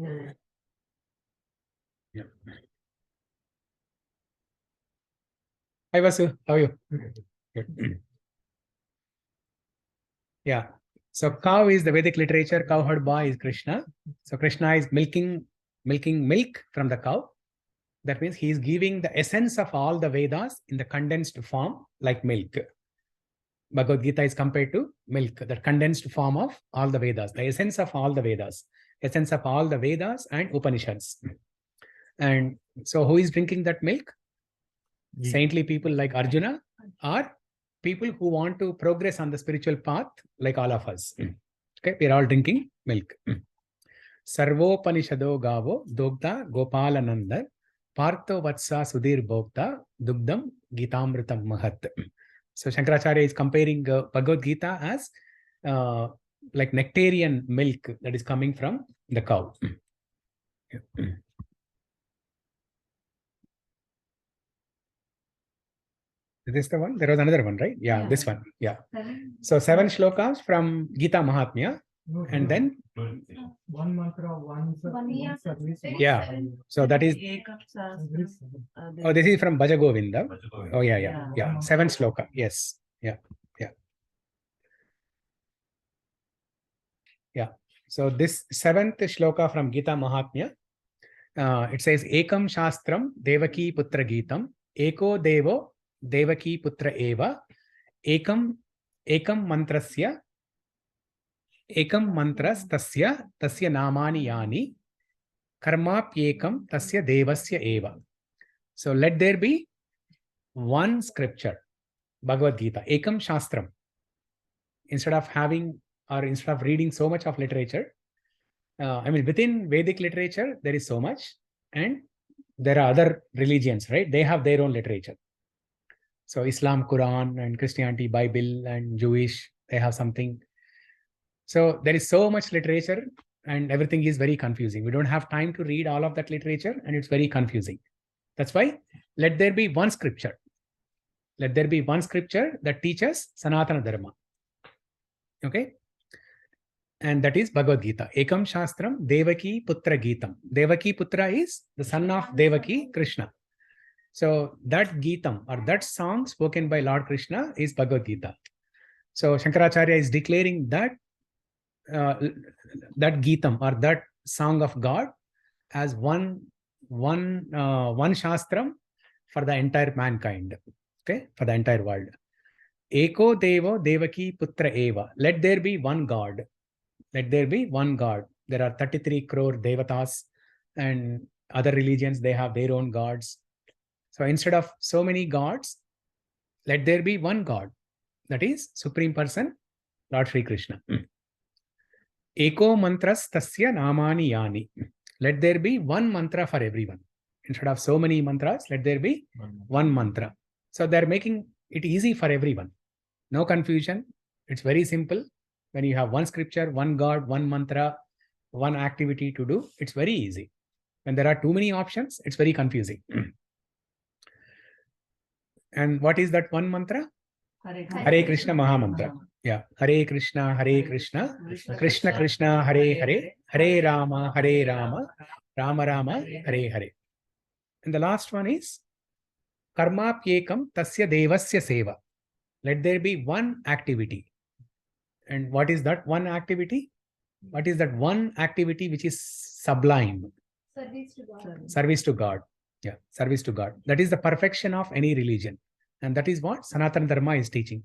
Yeah. Hi Vasu, how are you? Good. Yeah. So cow is the Vedic literature. Cowherd boy is Krishna. So Krishna is milking milk from the cow. That means he is giving the essence of all the Vedas in the condensed form, like milk. Bhagavad Gita is compared to milk, the condensed form of all the Vedas, the essence of all the Vedas, essence of all the Vedas and Upanishads. And so who is drinking that milk? Saintly people like Arjuna, or people who want to progress on the spiritual path like all of us. Okay, we're all drinking milk. Sarvopanishado gavo dogda gopalananda partho vatsa sudhir bhokta dugdam gitamritam mahat. So Shankaracharya is comparing Bhagavad Gita as like nectarian milk that is coming from the cow. Is this the one? There was another one, right? Yeah, this one. Yeah. So 7 shlokas from Gita Mahatmya. And then one mantra, one service. Yeah. So that is. Oh, this is from Bhaja Govinda. Oh, yeah. 7 shloka. Yes. Yeah. So this 7th shloka from Gita Mahatmya, it says Ekam Shastram Devaki Putra Gitam Eko Devo Devaki Putra Eva Ekam Mantrasya Ekam Mantras Tasya Namani Yani Karmapyekam Tasya Devasya Eva. So let there be one scripture, Bhagavad Gita, Ekam Shastram. Instead of reading so much of literature, within Vedic literature, there is so much, and there are other religions, right? They have their own literature. So Islam, Quran, and Christianity, Bible, and Jewish, they have something. So there is so much literature, and everything is very confusing. We don't have time to read all of that literature, and it's very confusing. That's why let there be one scripture. Let there be one scripture that teaches Sanatana Dharma. Okay? And that is Bhagavad Gita. Ekam Shastram Devaki Putra Gitam. Devaki Putra is the son of Devaki, Krishna. So that Gitam, or that song spoken by Lord Krishna, is Bhagavad Gita. So Shankaracharya is declaring that that Gitam, or that song of God, as one Shastram for the entire mankind. Okay, for the entire world. Eko Devo Devaki Putra Eva. Let there be one God. Let there be one God. There are 33 crore devatas, and other religions, they have their own gods. So instead of so many gods, let there be one God. That is Supreme Person, Lord Sri Krishna. Eko mantras tasya namani yani. Let there be one mantra for everyone. Instead of so many mantras, let there be one mantra. So they're making it easy for everyone. No confusion. It's very simple. When you have one scripture, one God, one mantra, one activity to do, it's very easy. When there are too many options, it's very confusing. And what is that one mantra? Hare Krishna Maha Mantra. Yeah. Hare Krishna, Krishna Krishna, Hare Hare, Hare Rama, Rama Rama, Hare Hare. And the last one is Karmapyekam Tasya Devasya Seva. Let there be one activity. And what is that one activity? What is that one activity which is sublime? Service to God. Service to God. Yeah, service to God. That is the perfection of any religion. And that is what Sanatana Dharma is teaching.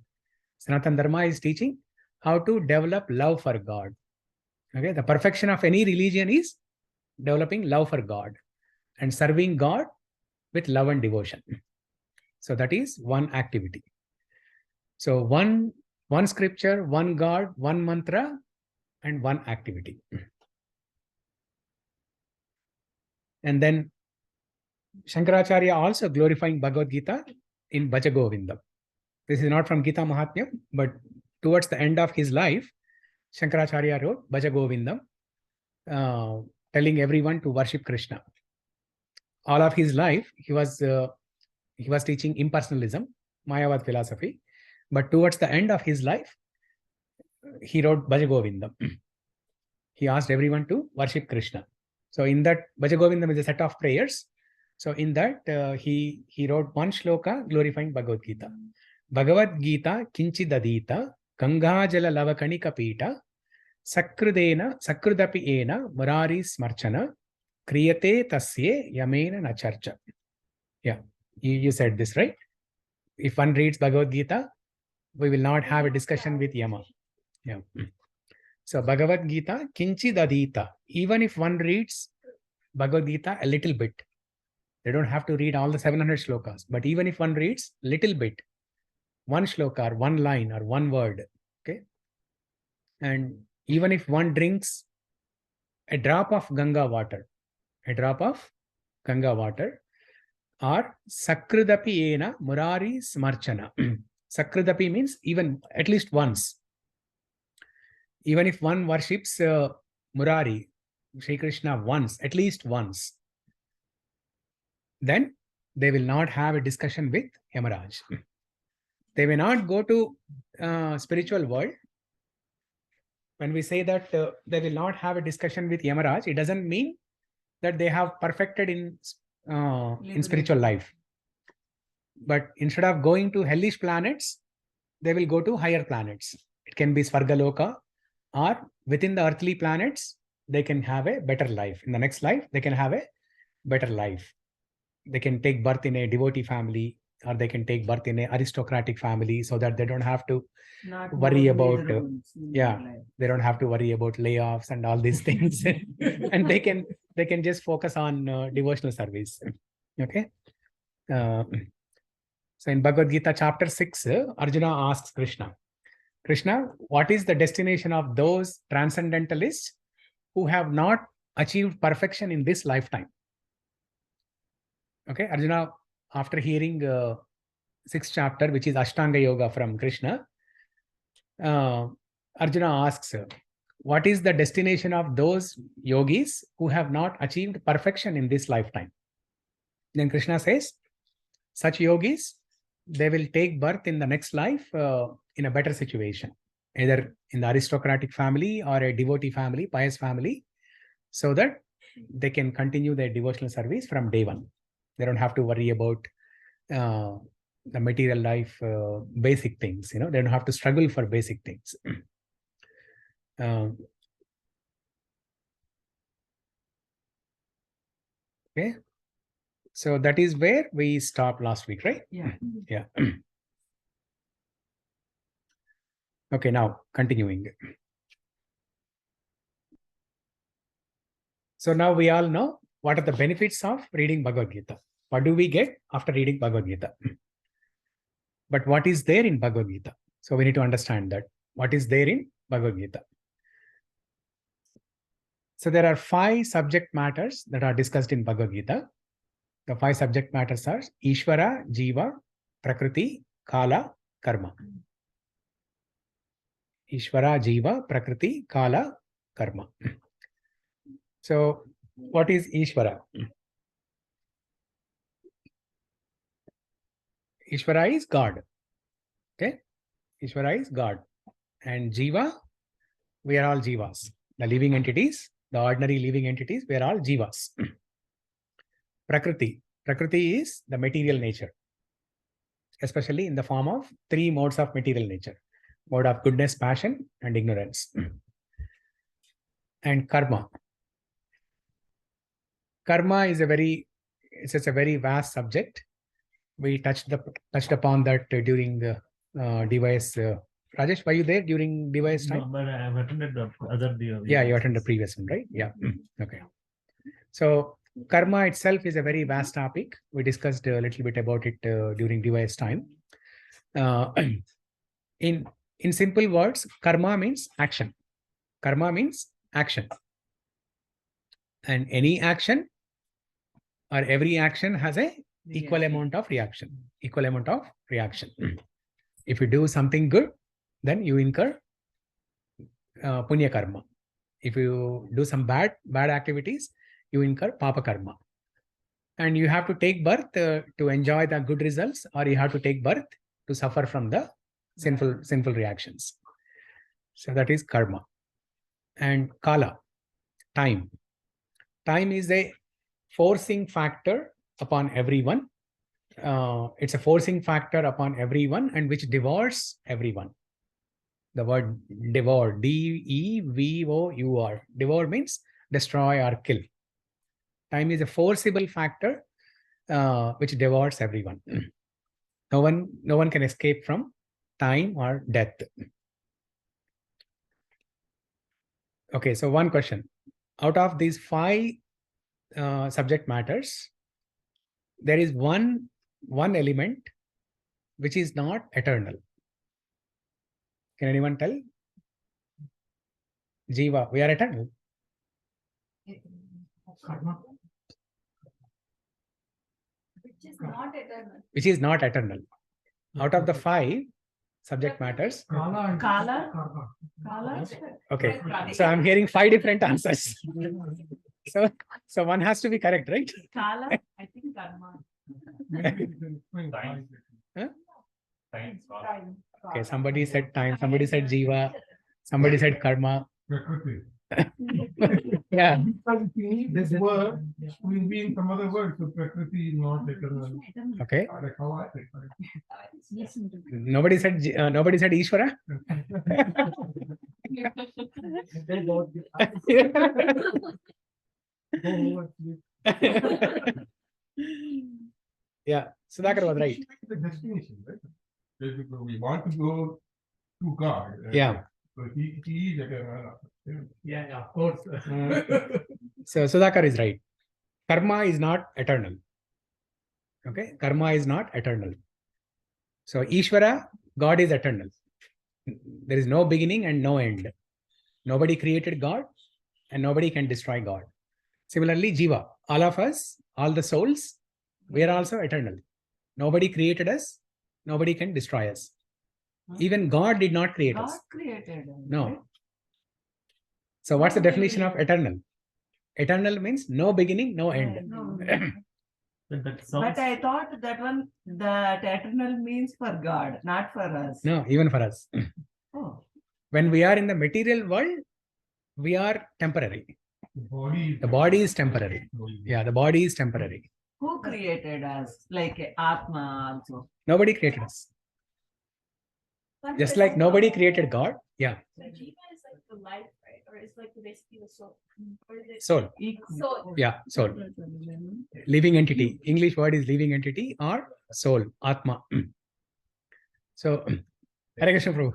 Sanatana Dharma is teaching how to develop love for God. Okay, the perfection of any religion is developing love for God and serving God with love and devotion. So that is one activity. So one scripture, one God, one mantra, and one activity. And then Shankaracharya also glorifying Bhagavad Gita in Bhaja Govinda. This is not from Gita Mahatmya, but towards the end of his life, Shankaracharya wrote Bhaja Govinda, telling everyone to worship Krishna. All of his life, he was teaching impersonalism, Mayavad philosophy. But towards the end of his life, he wrote Bhaja Govinda. He asked everyone to worship Krishna. So in that, Bhajagovindam is a set of prayers. So in that, he wrote one shloka glorifying Bhagavad Gita. Bhagavad Gita kinchidadita Gangajala lavakanika pita sakrudapi ena murari smarchana kriyate tasye yamena nacharcha. Yeah, you said this, right? If one reads Bhagavad Gita, we will not have a discussion with Yama. Yeah. So Bhagavad Gita kinchidadita. Even if one reads Bhagavad Gita a little bit, they don't have to read all the 700 shlokas, but even if one reads little bit, one shloka or one line or one word, okay, and even if one drinks a drop of Ganga water, or sakrudapi ena murari smarchana. Sakrudapi means even at least once. Even if one worships Murari, Sri Krishna once, at least once, then they will not have a discussion with Yamaraj. They may not go to spiritual world. When we say that they will not have a discussion with Yamaraj, it doesn't mean that they have perfected in spiritual life. But instead of going to hellish planets, they will go to higher planets. It can be Svargaloka, or within the earthly planets, they can have a better life. In the next life, they can have a better life. They can take birth in a devotee family, or they can take birth in an aristocratic family, so that they don't have to worry about they don't have to worry about layoffs and all these things. And they can just focus on devotional service. Okay. So in Bhagavad Gita chapter 6, Arjuna asks Krishna, what is the destination of those transcendentalists who have not achieved perfection in this lifetime? Okay, Arjuna, after hearing 6th chapter, which is Ashtanga Yoga from Krishna, Arjuna asks, what is the destination of those yogis who have not achieved perfection in this lifetime? Then Krishna says, such yogis, they will take birth in the next life in a better situation, either in the aristocratic family or a devotee family, pious family, so that they can continue their devotional service from day one. They don't have to worry about the material life, basic things. They don't have to struggle for basic things. Okay. So that is where we stopped last week, right? Yeah. Yeah. Okay, now continuing. So now we all know what are the benefits of reading Bhagavad Gita. What do we get after reading Bhagavad Gita? But what is there in Bhagavad Gita? So we need to understand that. What is there in Bhagavad Gita? So there are 5 subject matters that are discussed in Bhagavad Gita. The 5 subject matters are Ishvara, Jiva, Prakriti, Kala, Karma. Ishvara, Jiva, Prakriti, Kala, Karma. So what is Ishvara? Ishvara is God. Okay? Ishvara is God. And Jiva, we are all Jivas. The living entities, the ordinary living entities, we are all Jivas. Prakriti. Prakriti is the material nature, especially in the form of 3 modes of material nature. Mode of goodness, passion, and ignorance. And karma. Karma is a very vast subject. We touched upon that during device. Rajesh, were you there during device time? No, but I have attended the other. Yeah, you attended the previous one, right? Yeah. Okay. So karma itself is a very vast topic. We discussed a little bit about it during device time. In simple words, karma means action. Karma means action. And any action or every action has a equal amount of reaction. Equal amount of reaction. If you do something good, then you incur punya karma. If you do some bad activities, you incur papa karma. And you have to take birth to enjoy the good results, or you have to take birth to suffer from the sinful reactions. So that is karma. And kala, time. Time is a forcing factor upon everyone. It's a forcing factor upon everyone and which devours everyone. The word devour, D-E-V-O-U-R. Devour means destroy or kill. Time is a forcible factor which devours everyone. No one can escape from time or death. Okay, so one question. Out of these 5 subject matters, there is one element which is not eternal. Can anyone tell? Jiva, we are eternal. Karma. Which is not eternal. Out of the 5 subject matters. Kala and Kala? karma. Okay, so I'm hearing 5 different answers. So one has to be correct, right? Kala, I think karma. Huh? Time. Okay, somebody said time, somebody said jiva, somebody said karma. Prakriti. Yeah. This word will be in some other word, so Prakriti is not eternal. Okay. Like how I think. Nobody said Ishvara. Yeah, Sudhakar was right. The destination, right? Basically, we want to go to God. Yeah. So he is eternal. Yeah, of course. So Sudhakar is right. Karma is not eternal. Okay, karma is not eternal. So Ishvara, God is eternal. There is no beginning and no end. Nobody created God and nobody can destroy God. Similarly, Jiva, all of us, all the souls, we are also eternal. Nobody created us, nobody can destroy us. Even God did not create us. God created. No. So what's the definition of eternal? Eternal means no beginning, no end. No. That But I thought that eternal means for God, not for us. No, even for us. Oh. When we are in the material world, we are temporary. The body is temporary. Yeah, the body is temporary. Who created us? Like Atma also. Nobody created us. Just like nobody created God. Yeah. So Jiva is like the life, right? Or it's like basically the soul. Or is it Soul. soul? Yeah, soul. Living entity. English word is living entity or soul. Atma. So, Hare Krishna Prabhu.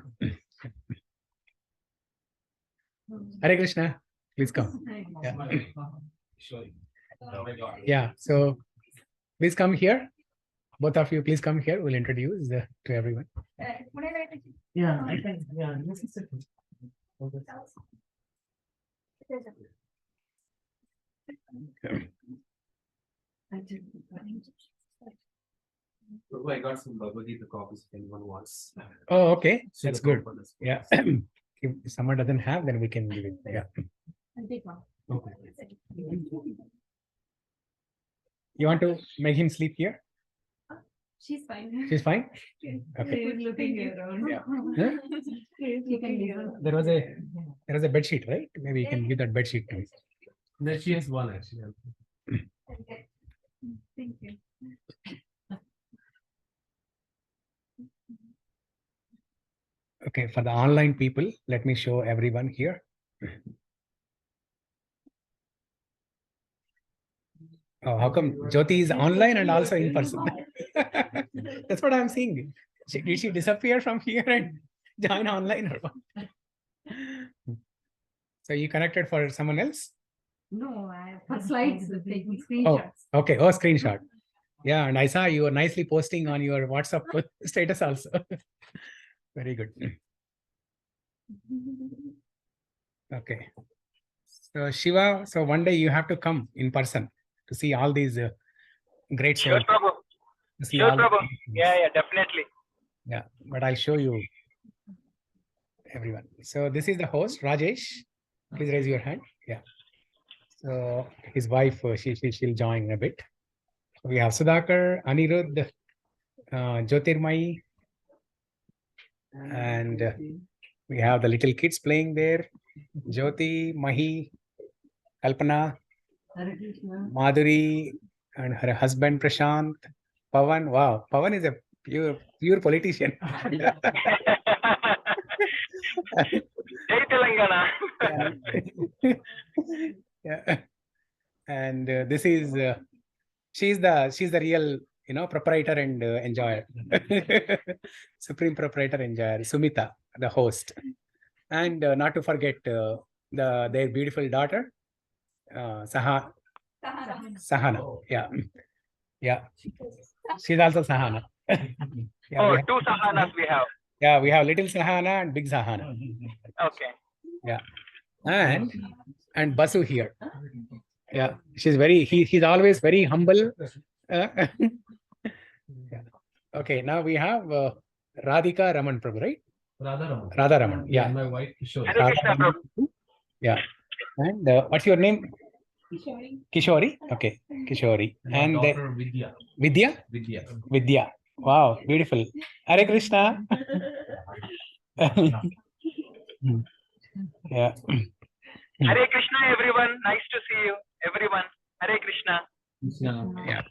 Hare Krishna. Please come. Yeah. Yeah. So, please come here. Both of you, please come here. We'll introduce to everyone. Yeah, I can. Yeah, this is it. I got some Bhagavad Gita copies if anyone wants. Oh, okay. That's good. For this. Yeah. If someone doesn't have, then we can give it. Yeah. Okay. You want to make him sleep here? She's fine. She's fine? Okay. Okay. He's looking around. Yeah. She's looking around. There was a bed sheet, right? Maybe you can give that bed sheet to me. There she has one actually. Okay. Thank you. Okay, for the online people, let me show everyone here. Oh, how come Jyoti is online and also in person? That's what I'm seeing. Did she disappear from here and join online or what? So you connected for someone else? No, I For slides, taking Oh, screenshots. okay. Oh, screenshot. Yeah, and I saw you were nicely posting on your WhatsApp status also. Very good. Okay. So Shiva, so one day you have to come in person to see all these great Sure, souls. Prabhu. To see Sure, all Prabhu. these Yeah, things. yeah, definitely. Yeah, but I'll show you everyone. So this is the host, Rajesh. Please raise your hand. Yeah. So his wife, she'll join in a bit. We have Sudhakar, Anirudh, Jyotirmai, and we have the little kids playing there. Jyoti, Mahi, Kalpana, Hare Krishna. Madhuri and her husband Prashant, Pavan. Wow, Pavan is a pure politician. Jai Telangana. Yeah. And this is she's the real proprietor and enjoyer, supreme proprietor enjoyer, Sumita, the host, and not to forget their beautiful daughter, Sahana. Yeah, she's also Sahana. Yeah, Oh, we have, two Sahanas we have. yeah, we have little Sahana and big Sahana. Okay. Yeah, and Basu here. Yeah, he's always very humble. Yeah. Okay, now we have Radhika Raman Prabhu, right? Radha Raman. Yeah. And my wife Kishore. Hare Krishna, Prabhu. Yeah. And what's your name? Kishori. Okay, Kishori. My And daughter Vidya. Vidya. Vidya. Wow, beautiful. Hare Krishna. Yeah. Hare Krishna, everyone. Nice to see you, everyone. Hare Krishna. Yeah.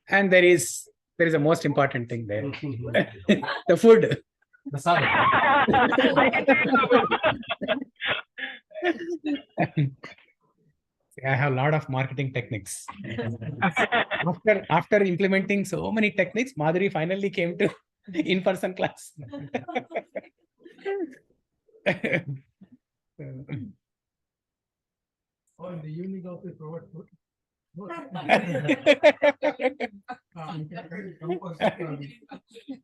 And there is a most important thing there. The food. Prasad. I can see it, I have a lot of marketing techniques. After implementing so many techniques, Madhuri finally came to in-person class. Oh, in the evening also provide food.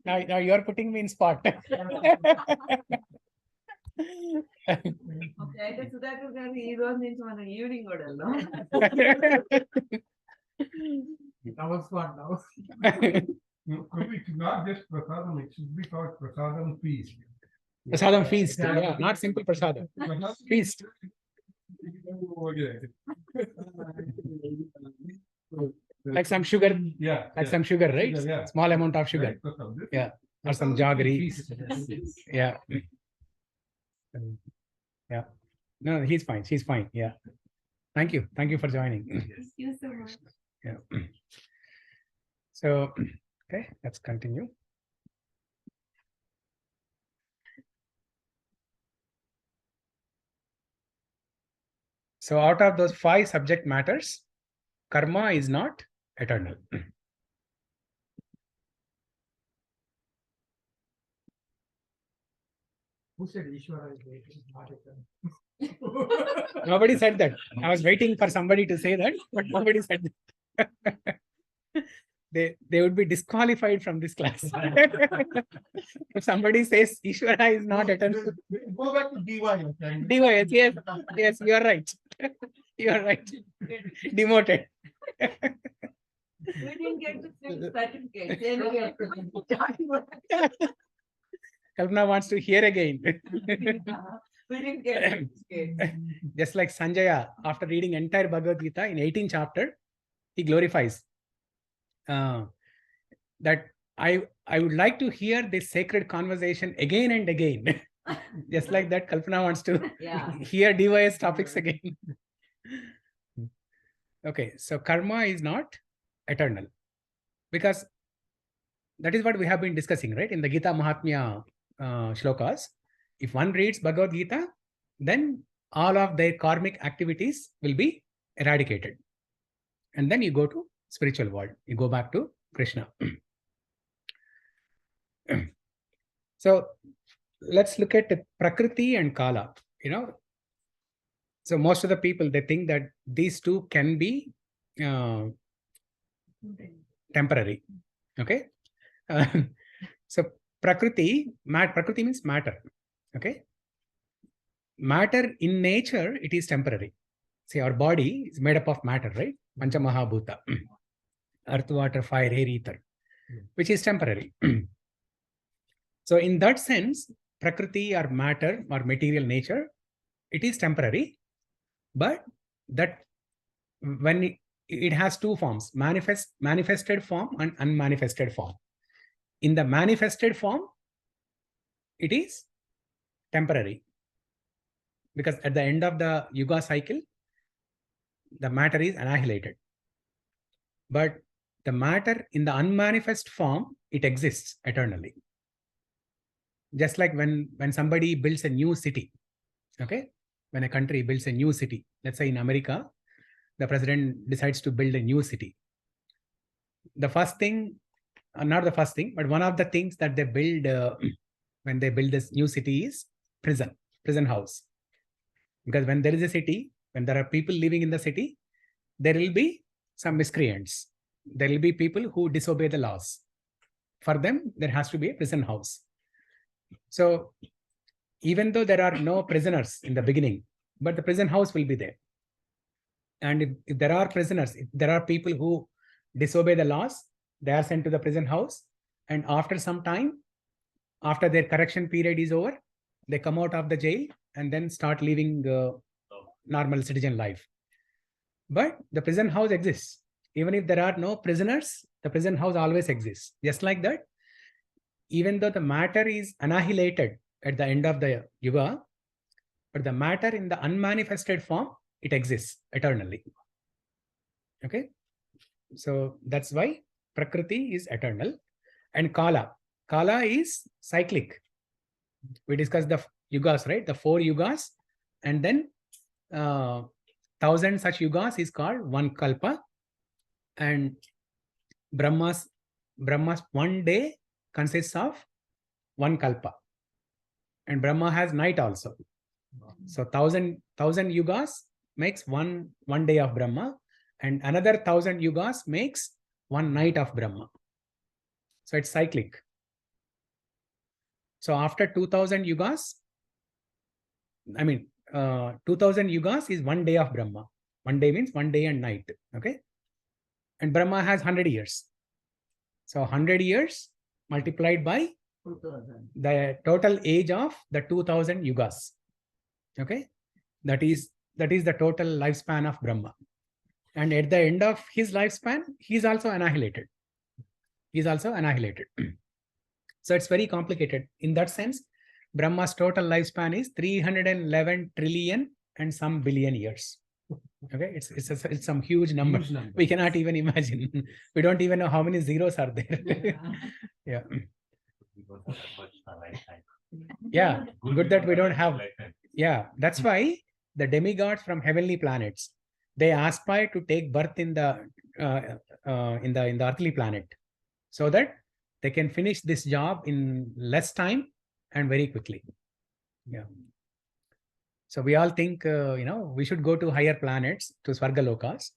Now you are putting me in spot. Okay, అయితే సుధాకర్ గారు ఈ రోజు నుంచి మనం evening కూడా వెళ్దాం. Our spot now. No, it's not just prasadam, it should be called prasadam feast. Prasadam feast. Yeah, not simple prasadam. Feast. Like some sugar, Yeah. like some sugar, right? Yeah, yeah. Small amount of sugar. Right, prasadam. Yeah. Or some jaggery. Feast. Yeah. Yeah. No, he's fine. She's fine. Yeah. Thank you. Thank you for joining. Thank you so much. Yeah. So, okay, let's continue. So, out of those 5 subject matters, karma is not eternal. Who said Ishvara is waiting? Not eternal. Nobody said that. I was waiting for somebody to say that, but nobody said that. They would be disqualified from this class. If somebody says Ishvara is not eternal. Go back to DY. Yes, yes, you are right. You are right. Demoted. We didn't get the certificate. Anyway. Kalpana wants to hear again. We didn't get the certificate. Just like Sanjaya, after reading entire Bhagavad Gita in 18th chapter, he glorifies that I would like to hear this sacred conversation again and again. Just like that, Kalpana wants to hear DYS topics again. Okay, so karma is not eternal, because that is what we have been discussing, right? In the Gita Mahatmya shlokas, if one reads Bhagavad Gita, then all of their karmic activities will be eradicated. And then you go to spiritual world. You go back to Krishna. So let's look at Prakriti and Kala. So most of the people, they think that these two can be temporary. Okay. So Prakriti means matter. Okay. Matter in nature, it is temporary. See, our body is made up of matter, right? Pancha Mahabhuta. Earth, water, fire, air, ether, which is temporary. So in that sense, Prakriti or matter or material nature, it is temporary. But that when it has 2 forms, manifested form and unmanifested form. In the manifested form, it is temporary. Because at the end of the Yuga cycle, the matter is annihilated. But the matter in the unmanifest form, it exists eternally. Just like when somebody builds a new city, okay? When a country builds a new city, let's say in America, the president decides to build a new city. The first thing, not the first thing, but one of the things that they build when they build this new city is prison house. Because when there is a city, when there are people living in the city, there will be some miscreants. There will be people who disobey the laws. For them, there has to be a prison house. So even though there are no prisoners in the beginning, but the prison house will be there. And if there are prisoners, if there are people who disobey the laws, they are sent to the prison house. And after some time, after their correction period is over, they come out of the jail and then start living normal citizen life. But the prison house exists. Even if there are no prisoners, the prison house always exists. Just like that, even though the matter is annihilated at the end of the yuga, but the matter in the unmanifested form, it exists eternally. Okay? So that's why Prakriti is eternal. And Kala is cyclic. We discussed the yugas, right? The 4 yugas. And then 1,000 such yugas is called one kalpa. And Brahma's one day consists of one kalpa. And Brahma has night also. So 1,000 yugas makes one day of Brahma. And another 1,000 yugas makes one night of Brahma. So it's cyclic. So after 2,000 yugas, 2,000 yugas is one day of Brahma. One day means one day and night. Okay. And Brahma has 100 years. So 100 years multiplied by 2000. the total age of the 2,000 yugas. Okay. That is the total lifespan of Brahma. And at the end of his lifespan, he is also annihilated. So it's very complicated. In that sense, Brahma's total lifespan is 311 trillion and some billion years. Okay, it's some huge number. Huge number. We cannot even imagine. We don't even know how many zeros are there. Yeah. Yeah, good that we don't have. Yeah, that's why the demigods from heavenly planets, they aspire to take birth in the earthly planet, so that they can finish this job in less time and very quickly. Yeah. So we all think we should go to higher planets, to Svargalokas,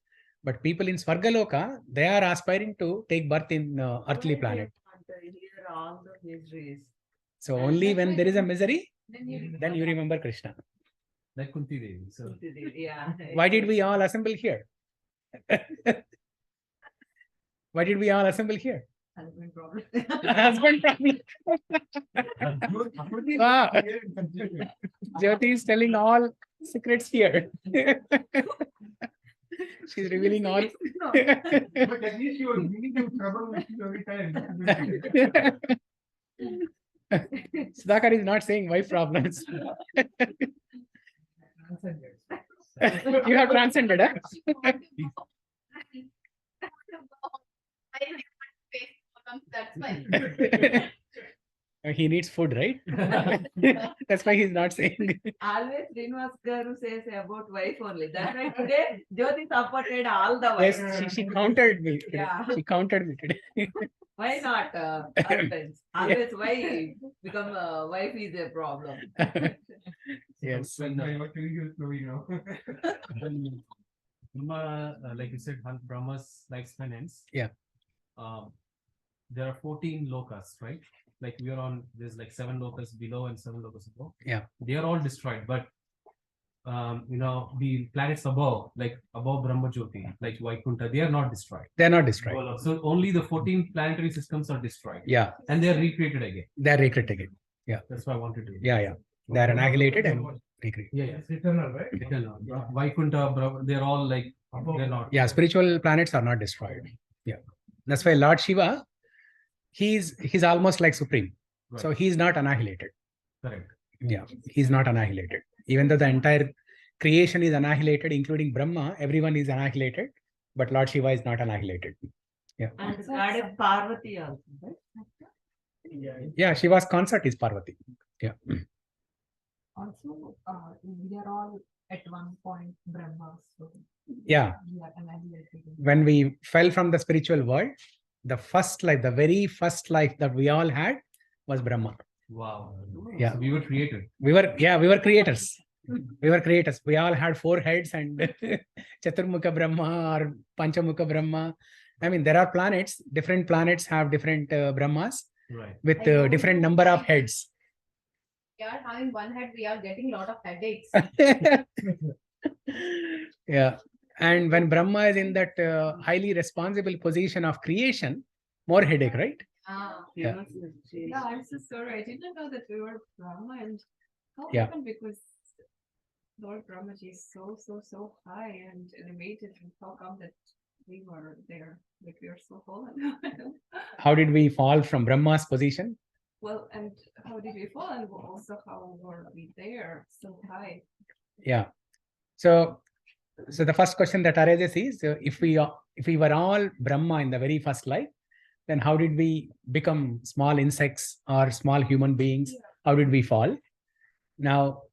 but people in Svargaloka, they are aspiring to take birth in earthly planet. Hear all the histories. So only when there is a misery, then you remember Krishna. Like Kunti Devi. So Yeah. Why did we all assemble here? Why did we all assemble here? Husband problem. Husband problem. Wow. Jyoti is telling all secrets here. She's revealing all. But at least you are giving them trouble with you every time. Sudhakar is not saying wife problems. You have transcended, huh? That's fine. He needs food, right? That's why he's not saying. Always Srinivas Garu says about wife only. That's why today Jyoti supported all the wives. Yes, she countered me today. Yeah. She countered me today. Why not husbands? Always why become a wife is a problem. Yes. when I want to use Chloe now. when Brahma, like you said, Brahma's lifespan ends. Yeah. There are 14 lokas, right? Like we are on, there's like 7 lokas below and 7 lokas above. Yeah. They are all destroyed, but the planets above, like above Brahma Jyoti, like Vaikunta, they are not destroyed. They're not destroyed. So only the 14 planetary systems are destroyed. Yeah, And they are recreated again. they're recreated again. That's why I wanted to. Yeah. They're annihilated and recreated. Yeah. It's eternal, right? Eternal. Vaikunta, they're all like, they're not. Yeah, spiritual planets are not destroyed. Yeah. That's why Lord Shiva, he's almost like supreme. So Right. he's not annihilated. Correct. Yeah, he's not annihilated. Even though the entire creation is annihilated, including Brahma, everyone is annihilated, but Lord Shiva is not annihilated. Yeah. And goddess Parvati also, right? Yeah, Shiva's consort is Parvati. Yeah. Also, we are all at one point Brahma. So Yeah. we are annihilated. When we fell from the spiritual world, the first life, the very first life that we all had was Brahma. Wow. Yeah. So we were created. We were creators. We were creators. We all had 4 heads and Chaturmukha Brahma or Panchamukha Brahma. I mean, there are planets, different planets have different Brahmas Right. with different number of heads. We are having one head, we are getting a lot of headaches. Yeah. And when Brahma is in that highly responsible position of creation, more headache, right? Yeah. Yeah, I'm so sorry. I didn't know that we were Brahma, and how Yeah. happened, because Lord Brahmaji is so high and elevated, and how come that we were there? Like we are so fallen. How did we fall from Brahma's position? Well, and how did we fall, and also how were we there so high? Yeah. So the first question that arises is, if we were all Brahma in the very first life, then how did we become small insects or small human beings? How did we fall? Now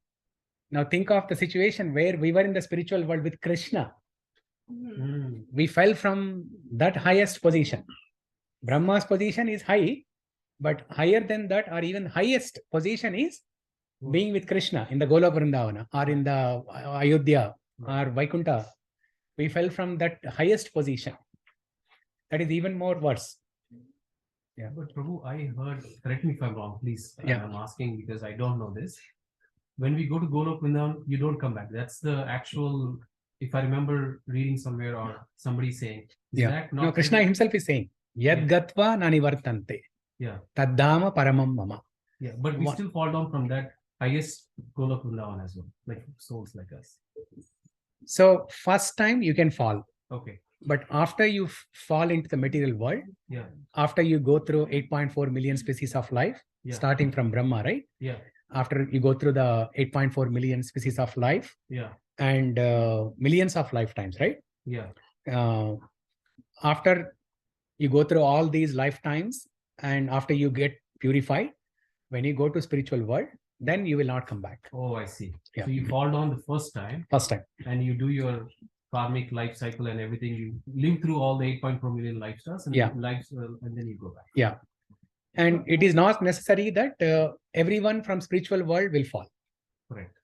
think of the situation where we were in the spiritual world with Krishna. Mhm. We fell from that highest position. Brahma's position is high, but higher than that, or even highest position is being with Krishna in the Golok Vrindavana or in the Ayodhya or Vaikuntha. We fell from that highest position. That is even more worse. Yeah. But Prabhu, I heard, correct me if I'm wrong, please. Yeah. I'm asking because I don't know this. When we go to Golok Vrindavan, you don't come back. That's the actual, if I remember reading somewhere or somebody saying, is Yeah. that not No, Krishna true? himself is saying, Yad gatva nani vartante. Yeah. Taddama paramam mama. Yeah, but we What? still fall down from that highest Golok Vrindavan as well, like souls like us. So first time you can fall, Okay. but after you fall into the material world, Yeah. after you go through 8.4 million species of life, Yeah. starting from Brahma, right? Yeah. After you go through the 8.4 million species of life Yeah. and millions of lifetimes, right? Yeah. After you go through all these lifetimes and after you get purified, when you go to spiritual world, then you will not come back. Oh, I see. Yeah. So you fall down the first time First time. and you do your karmic life cycle and everything. You live through all the 8.4 million lifestyles and Yeah. and then you go back. Yeah. And it is not necessary that everyone from spiritual world will fall. Correct.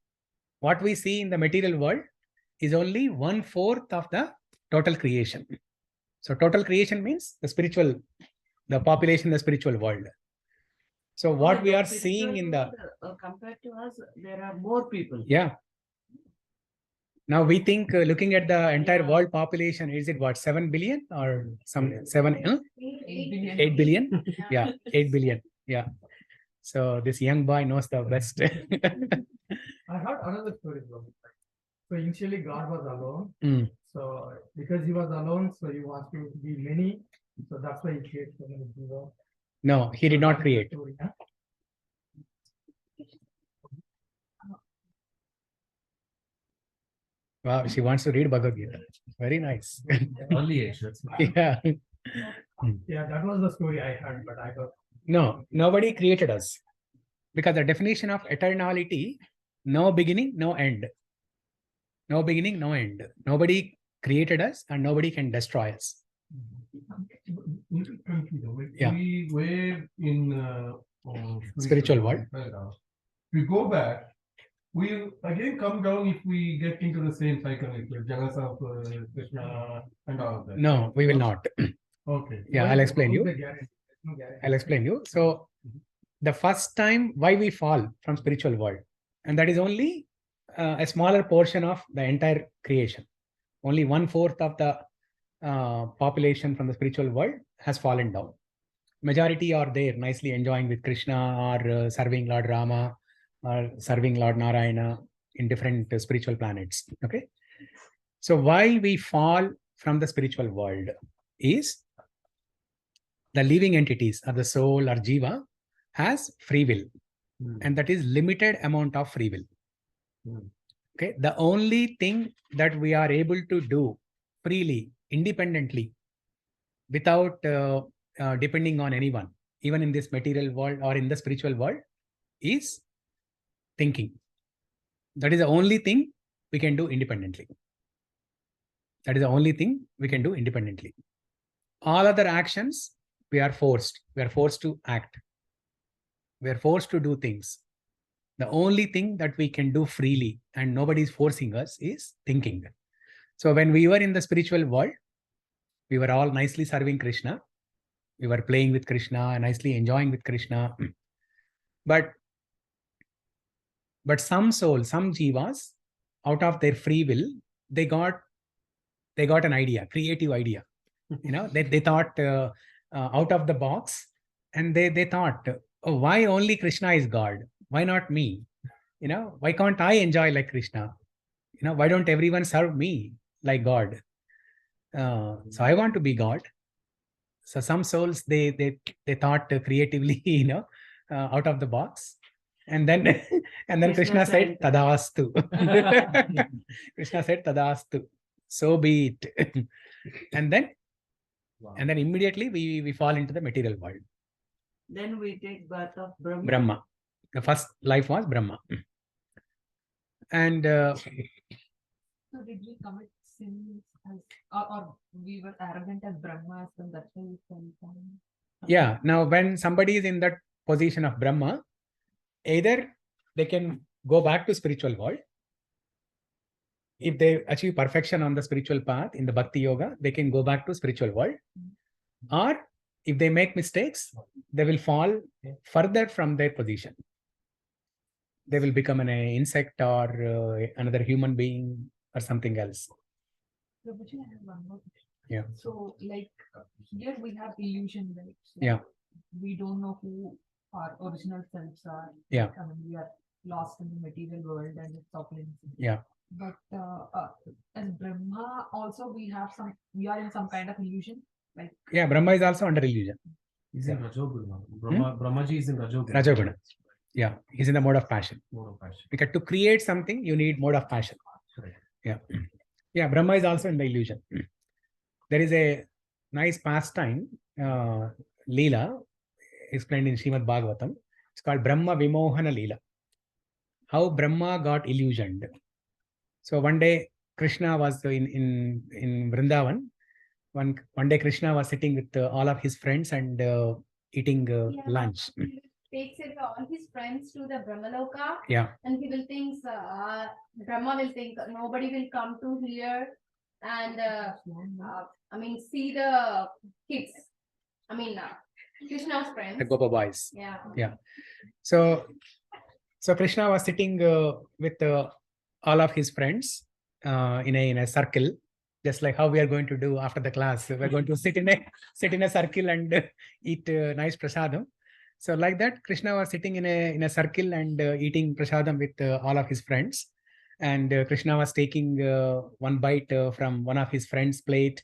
What we see in the material world is only 1/4 of the total creation. So total creation means the population in the spiritual world. So what we are seeing in the, compared to us, there are more people. yeah. Now we think looking at the entire Yeah. world population, is it what, 7 billion or some 7, 8 billion? Yeah, 8 billion. Yeah. So this young boy knows the best. I heard another story from it. So initially God was alone. Mm. So because he was alone, so he wants to be many. So that's why he created so many people. No, he did not create. Story, huh? Wow, she wants to read Bhagavad Gita. Very nice. Early age, that's why. Yeah. Yeah, that was the story I heard, but I got No, nobody created us. Because the definition of eternality, no beginning, no end. No beginning, no end. Nobody created us and nobody can destroy us. Yeah. We were in Spiritual world. We go back. We again come down if we get into the same cycle, like Jagas of Krishna and all of that. No, we will not. Okay. Yeah, Why- I'll explain who's you. the guarantee? There's no guarantee. I'll explain you. So the first time why we fall from spiritual world, and that is only a smaller portion of the entire creation. Only 1/4 of the population from the spiritual world has fallen down. Majority are there nicely enjoying with Krishna or serving Lord Rama or serving Lord Narayana in different spiritual planets. Okay. So why we fall from the spiritual world is the living entities or the soul or jiva has free will, and that is limited amount of free will. Okay, the only thing that we are able to do freely, independently, without depending on anyone, even in this material world or in the spiritual world, is thinking. That is the only thing we can do independently. That is the only thing we can do independently. All other actions, we are forced. We are forced to act. We are forced to do things. The only thing that we can do freely and nobody is forcing us is thinking. So when we were in the spiritual world, we were all nicely serving Krishna. We were playing with Krishna, nicely enjoying with Krishna. But some souls, some jivas, out of their free will, they got an idea, creative idea. They thought out of the box, and they thought, oh, why only Krishna is God? Why not me? Why can't I enjoy like Krishna? Why don't everyone serve me like God? So I want to be God. So some souls, they thought creatively, out of the box. And then Krishna said, Tadastu. Krishna said, Tadastu. So be it. And then immediately we fall into the material world. Then we take birth of Brahma. Brahma. The first life was Brahma. And So did we commit sins or we were arrogant as Brahma, and that's why we fell down? yeah, now when somebody is in that position of Brahma, either they can go back to spiritual world. If they achieve perfection on the spiritual path in the Bhakti Yoga, they can go back to spiritual world. Or if they make mistakes, they will fall further from their position. They will become an insect or another human being or something else. Prabhuji, I have one more question. Yeah. So, like, here we have illusion, right? So Yeah. We don't know who our original selves are. Yeah. I mean, we are lost in the material world and its opulence. Yeah. But as Brahma, also we are in some kind of illusion. Like, Yeah, Brahma is also under illusion. He's in Rajoguna. Brahmaji is in Rajoguna. Rajoguna. Yeah, he's in the mode of passion. Mode of passion. Because to create something, you need mode of passion. Correct. Yeah. Yeah, Brahma is also in the illusion. There is a nice pastime, Leela, explained in Srimad Bhagavatam. It's called Brahma Vimohana Leela. How Brahma got illusioned. So one day Krishna was in Vrindavan. One day Krishna was sitting with all of his friends and eating lunch. He takes it all his friends to the Brahmaloka. Yeah. And he will think, Brahma will think nobody will come to here and see the kids. Krishna's friends. The Gopa boys. Yeah. Yeah. So Krishna was sitting with all of his friends in a circle, just like how we are going to do after the class. We're going to sit in a circle and eat nice prasadam. So like that, Krishna was sitting in a circle and eating prasadam with all of his friends. And Krishna was taking one bite from one of his friends' plate,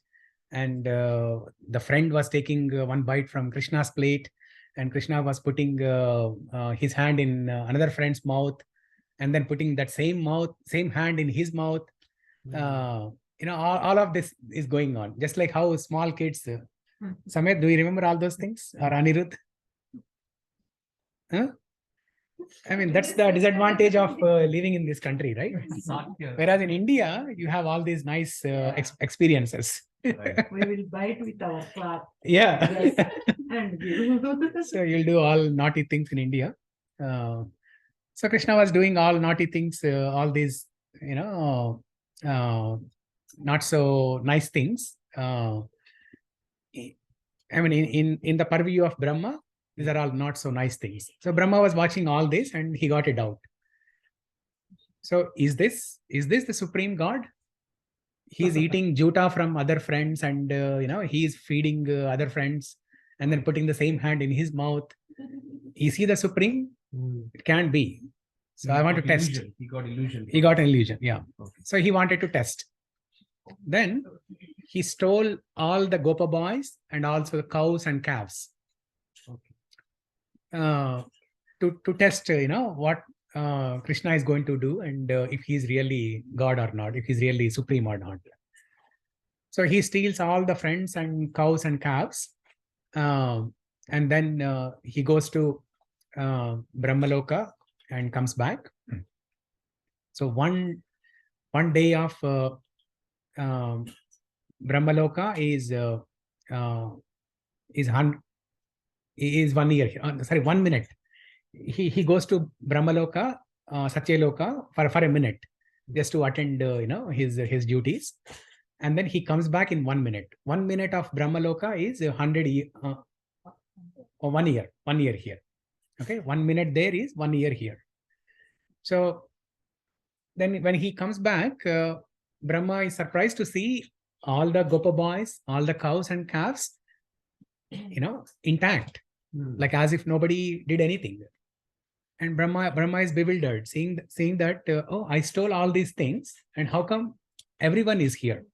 and the friend was taking one bite from Krishna's plate, and Krishna was putting his hand in another friend's mouth, and then putting that same hand in his mouth. All of this is going on, just like how small kids. Samet, do you remember all those things? Or Anirudh? Huh? I mean, that's the disadvantage of living in this country, right? Whereas in India, you have all these nice experiences. Right. We will bite with our cloth. Yeah. Yes. And give. So you'll do all naughty things in India. So Krishna was doing all naughty things, all these, not so nice things. In the purview of Brahma, these are all not so nice things. So Brahma was watching all this and he got a doubt. So is this the supreme God? He's eating juta from other friends and he's feeding other friends and then putting the same hand in his mouth. Is he the supreme? It can't be. So I want to test. He got illusion. He got an illusion. Yeah. Okay. So he wanted to test. Then he stole all the Gopa boys and also the cows and calves. Okay. To test, what Krishna is going to do, and if he's really God or not, if he's really supreme or not. So he steals all the friends and cows and calves, and then he goes to Brahmaloka and comes back. So one day of Brahmaloka is 1 year. Sorry, 1 minute. He goes to Brahmaloka, Satyaloka for a minute, just to attend his duties, and then he comes back in 1 minute. 1 minute of Brahmaloka is 100 year, or 1 year. 1 year here. Okay, 1 minute there is 1 year here. So then when he comes back, Brahma is surprised to see all the Gopa boys, all the cows and calves, intact, like as if nobody did anything. And Brahma is bewildered, seeing that, oh, I stole all these things, and how come everyone is here?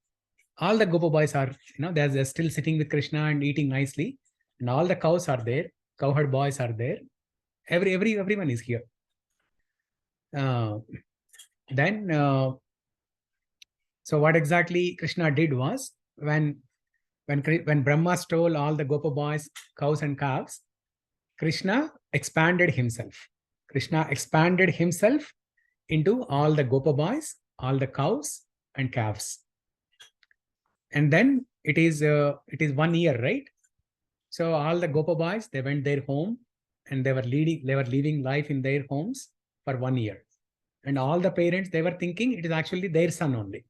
All the Gopa boys are, they're still sitting with Krishna and eating nicely, and all the cows are there, cowherd boys are there. Everyone is here. So what exactly Krishna did was, when Brahma stole all the Gopa boys, cows and calves, Krishna expanded himself. Krishna expanded himself into all the Gopa boys, all the cows and calves. And then it is 1 year, right? So all the Gopa boys, they went their home, and they were living life in their homes for 1 year. And all the parents, they were thinking it is actually their son only.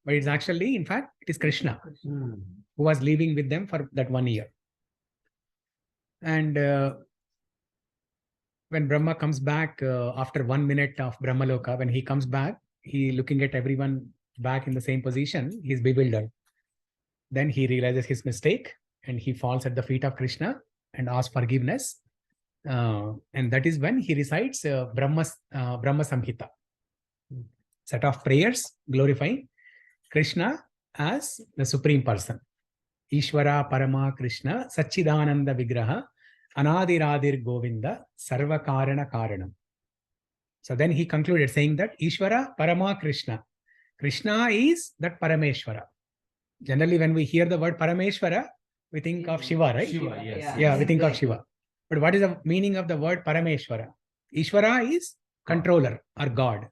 But it's actually, in fact, it is Krishna who was living with them for that 1 year. And when Brahma comes back after 1 minute of Brahmaloka, when he comes back, he looking at everyone back in the same position, he's bewildered. Then he realizes his mistake, and he falls at the feet of Krishna and asks forgiveness. And that is when he recites Brahma Samhita, set of prayers glorifying Krishna as the Supreme Person. Ishvara Parama Krishna Satchidananda Vigraha Anadiradir Govinda Sarva Karana Karanam. So then he concluded saying that Ishvara Parama Krishna. Krishna is that Parameshwara. Generally, when we hear the word Parameshwara, we think of Shiva, right? Shiva, yes. Yeah, we think of Shiva. But what is the meaning of the word Parameshwara? Ishvara is controller or God.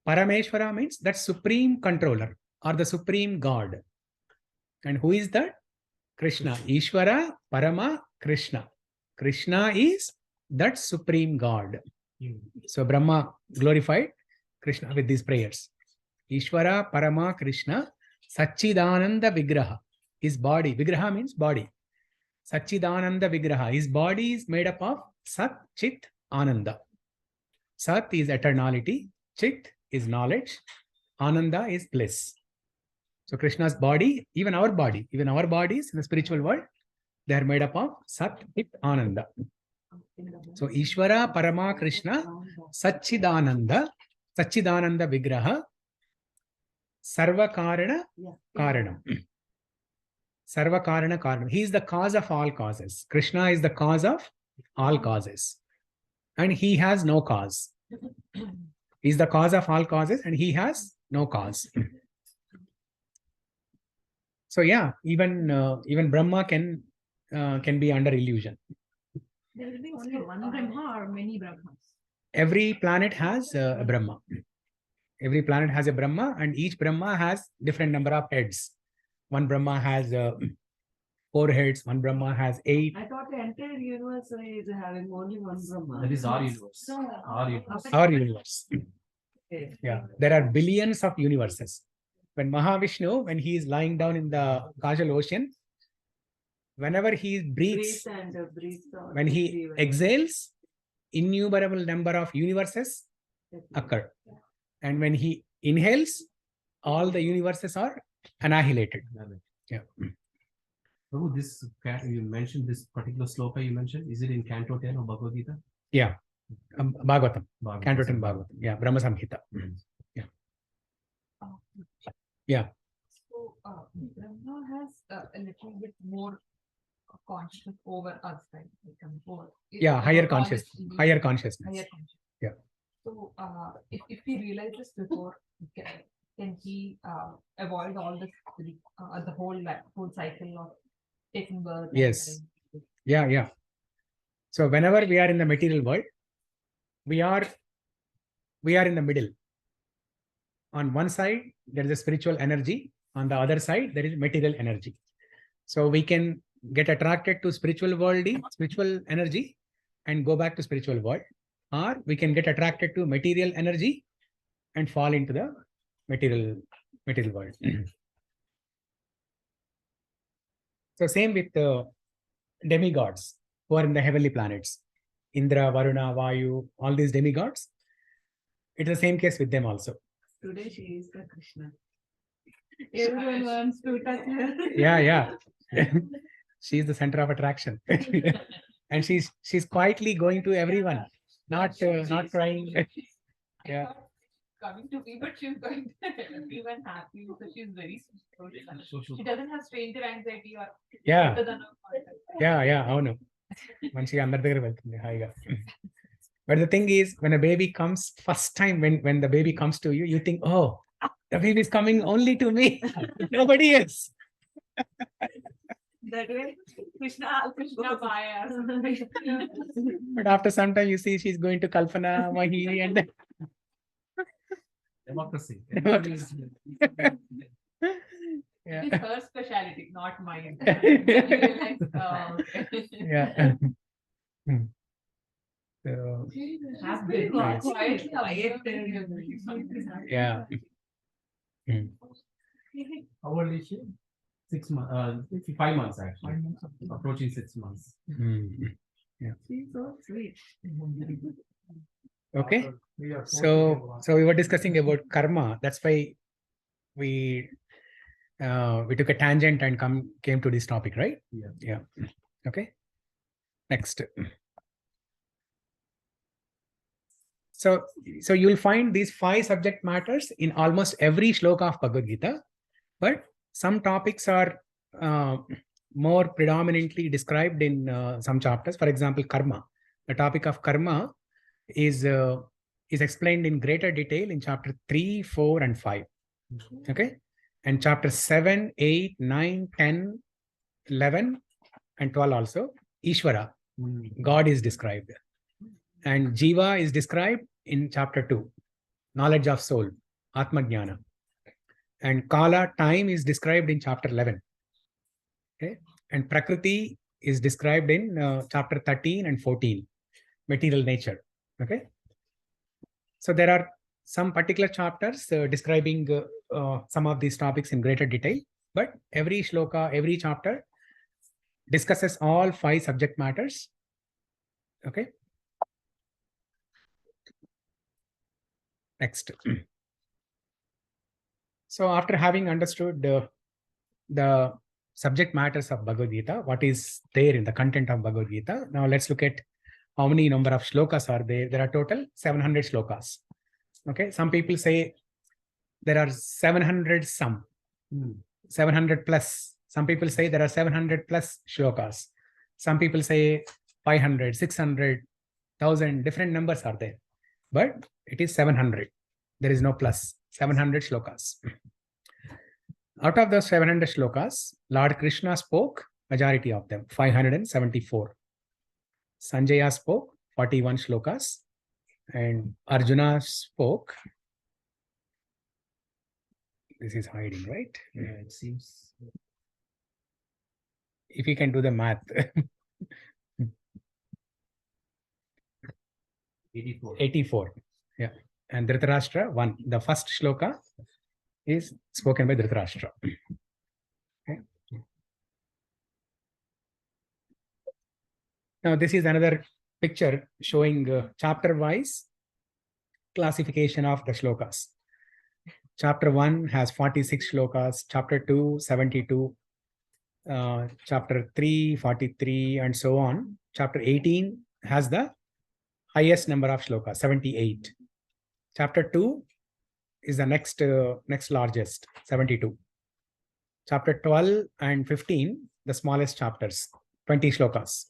Parameshwara means that supreme controller or the supreme God. And who is that? Krishna. Ishvara Parama Krishna. Krishna is that supreme God. So Brahma glorified Krishna with these prayers. Ishvara Parama Krishna Satchidananda Vigraha. His body. Vigraha means body. Satchidananda Vigraha. His body is made up of Sat, Chit, Ananda. Sat is eternality. Chit is knowledge. Ananda is bliss. So Krishna's body, even our bodies in the spiritual world, they are made up of Sat, Chit, Ananda. So Ishvara Parama Krishna Satchidananda Vigraha Sarva Karana Karanam. Sarva Karana Karanam. He is the cause of all causes. Krishna is the cause of all causes. And he has no cause. He is the cause of all causes, and he has no cause. So yeah, even Brahma can be under illusion. There will be only one Brahma or many Brahmas? Every planet has a Brahma. Every planet has a Brahma, and each Brahma has different number of heads. One Brahma has 4 heads, one Brahma has 8. I thought the entire universe is having only one Brahma. That is our universe. Our universe. Our universe. Okay. Yeah, there are billions of universes. When Mahavishnu, when he is lying down in the Kajal ocean, whenever he breathes, Breathe when he exhales, innumerable number of universes occur. And when he inhales, all the universes are annihilated. Yeah. Prabhu, you mentioned this particular sloka you mentioned. Is it in Canto 10 of Bhagavad Gita? Yeah. Bhagavatam. Bhagavatam. Canto 10 Bhagavatam. Yeah. Brahma Samhita. Yeah. Yeah. So Brahma has a little bit more consciousness over us, right? Yeah. Higher consciousness. Higher consciousness. Higher consciousness. So, if he realizes before, can he avoid all this, the whole cycle of taking birth? Yes. Yeah. So whenever we are in the material world, we are in the middle. On one side, there is a spiritual energy. On the other side, there is material energy. So we can get attracted to spiritual energy and go back to spiritual world, or we can get attracted to material energy and fall into the material world. So same with the demigods who are in the heavenly planets, Indra, Varuna, Vayu, all these demigods. It's the same case with them also. Today she is the Krishna. Everyone wants to touch her. Yeah. She's the center of attraction. And she's quietly going to everyone, not trying. Yeah. Coming to me, but she's going to everyone happy. So she's very social. She doesn't have stranger anxiety or Yeah. better than her. Yeah. Oh no. Manchiga andar దగ్గర వెళ్తుంది హాయిగా. But the thing is, when a baby comes, first time when the baby comes to you, you think, oh, the baby is coming only to me, nobody else. That way, Krishna Maya. But after some time, you see she's going to Kalpana, Mahi, and Democracy. yeah. It is her speciality, not mine. Yeah. So, Has been Nice. quiet. yeah. How old is she? 6 months. 5 months actually. Approaching 6 months. She's so sweet. Okay. So we were discussing about karma. That's why we took a tangent and came to this topic, right? Yeah. Okay. Next. So you'll find these 5 subject matters in almost every shloka of Bhagavad Gita, but some topics are more predominantly described in some chapters. For example, karma. The topic of karma is explained in greater detail in chapter 3, 4, and 5. Okay, and chapter 7, 8, 9, 10, 11, and 12 also. Ishvara, God is described. And Jiva is described in chapter 2, knowledge of soul, Atma Jnana. And Kala, time, is described in chapter 11. Okay? And Prakriti is described in chapter 13 and 14, material nature. Okay. So there are some particular chapters describing some of these topics in greater detail, but every shloka, every chapter discusses all 5 subject matters. Okay. Next. So after having understood the subject matters of Bhagavad Gita, what is there in the content of Bhagavad Gita, now let's look at how many number of shlokas are there. There are total 700 shlokas. Okay, some people say there are 700 some, 700 plus. Some people say there are 700 plus shlokas. Some people say 500, 600, 1000, different numbers are there. But it is 700. There is no plus. 700 shlokas. Out of those 700 shlokas, Lord Krishna spoke majority of them, 574. Sanjaya spoke 41 shlokas, and Arjuna spoke. This is hiding, right? Yeah, it seems. If you can do the math. 84. Yeah. And Dhritarashtra, 1. The first shloka is spoken by Dhritarashtra. Okay. Now, this is another picture showing chapter-wise classification of the shlokas. Chapter 1 has 46 shlokas, chapter 2, 72, chapter 3, 43, and so on. Chapter 18 has the highest number of shlokas, 78. Chapter 2 is the next largest, 72. Chapter 12 and 15, the smallest chapters, 20 shlokas.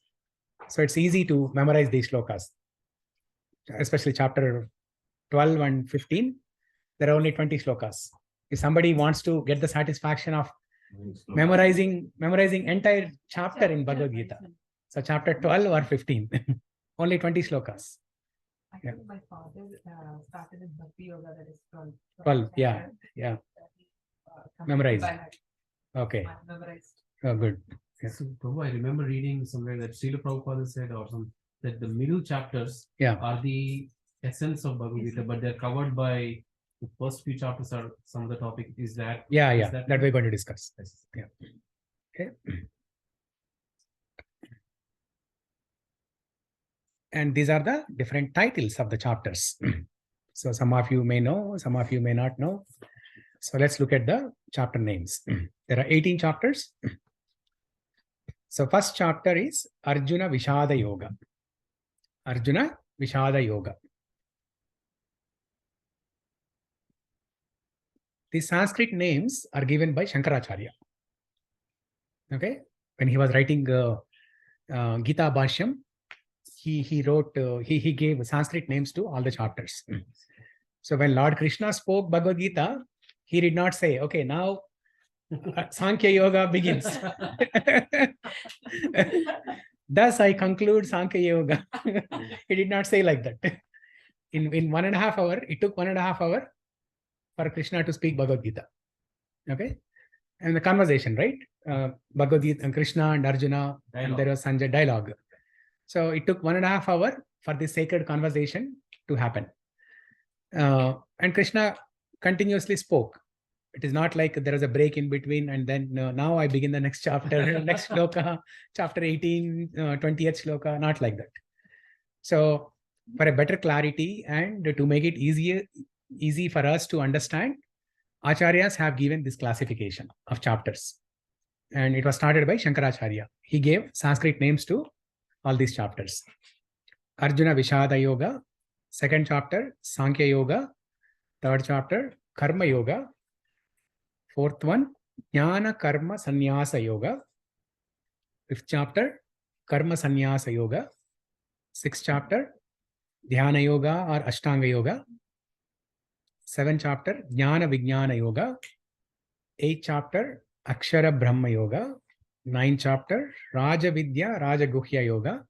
So it's easy to memorize these shlokas. especially chapter 12 and 15, there are only 20 shlokas. If somebody wants to get the satisfaction of memorizing entire chapter in Bhagavad Gita, so chapter 12 or 15, only 20 shlokas. Actually, my father started in Bhakti Yoga, that is 12, yeah. Memorized. Okay. Memorized. Oh, good. Yeah. So, Prabhu, I remember reading somewhere that Srila Prabhupada said, that the middle chapters are the essence of Bhagavad Gita, but they're covered by the first few chapters are some of the topic. Is that That we're going to discuss. Yeah. Okay. And these are the different titles of the chapters. So some of you may know, some of you may not know. So let's look at the chapter names. There are 18 chapters. So first chapter is Arjuna Vishada Yoga. Arjuna Vishada Yoga. The Sanskrit names are given by Shankaracharya. Okay, when he was writing Gita Bhashyam, he wrote, he gave Sanskrit names to all the chapters. So when Lord Krishna spoke Bhagavad Gita, he did not say, okay, now Sankhya Yoga begins. Thus I conclude Sankhya Yoga. He did not say like that. In 1.5 hours, it took 1.5 hours for Krishna to speak Bhagavad Gita. Okay, and the conversation, right? Bhagavad Gita and Krishna and Arjuna, and there was Sanjay dialogue. So it took 1.5 hours for this sacred conversation to happen. And Krishna continuously spoke. It is not like there was a break in between and then now I begin the next chapter, next shloka, chapter 18, 20th shloka, not like that. So for a better clarity and to make it easy for us to understand, Acharyas have given this classification of chapters. And it was started by Shankaracharya. He gave Sanskrit names to all these chapters. Arjuna Vishada Yoga, second chapter, Sankhya Yoga, third chapter, Karma Yoga, fourth one, Jnana Karma Sannyasa Yoga, fifth chapter, Karma Sannyasa Yoga, sixth chapter, Dhyana Yoga or Ashtanga Yoga, seventh chapter, Jnana Vijnana Yoga, eighth chapter, Akshara Brahma Yoga, ninth chapter, Raja Vidya Raja Guhya Yoga,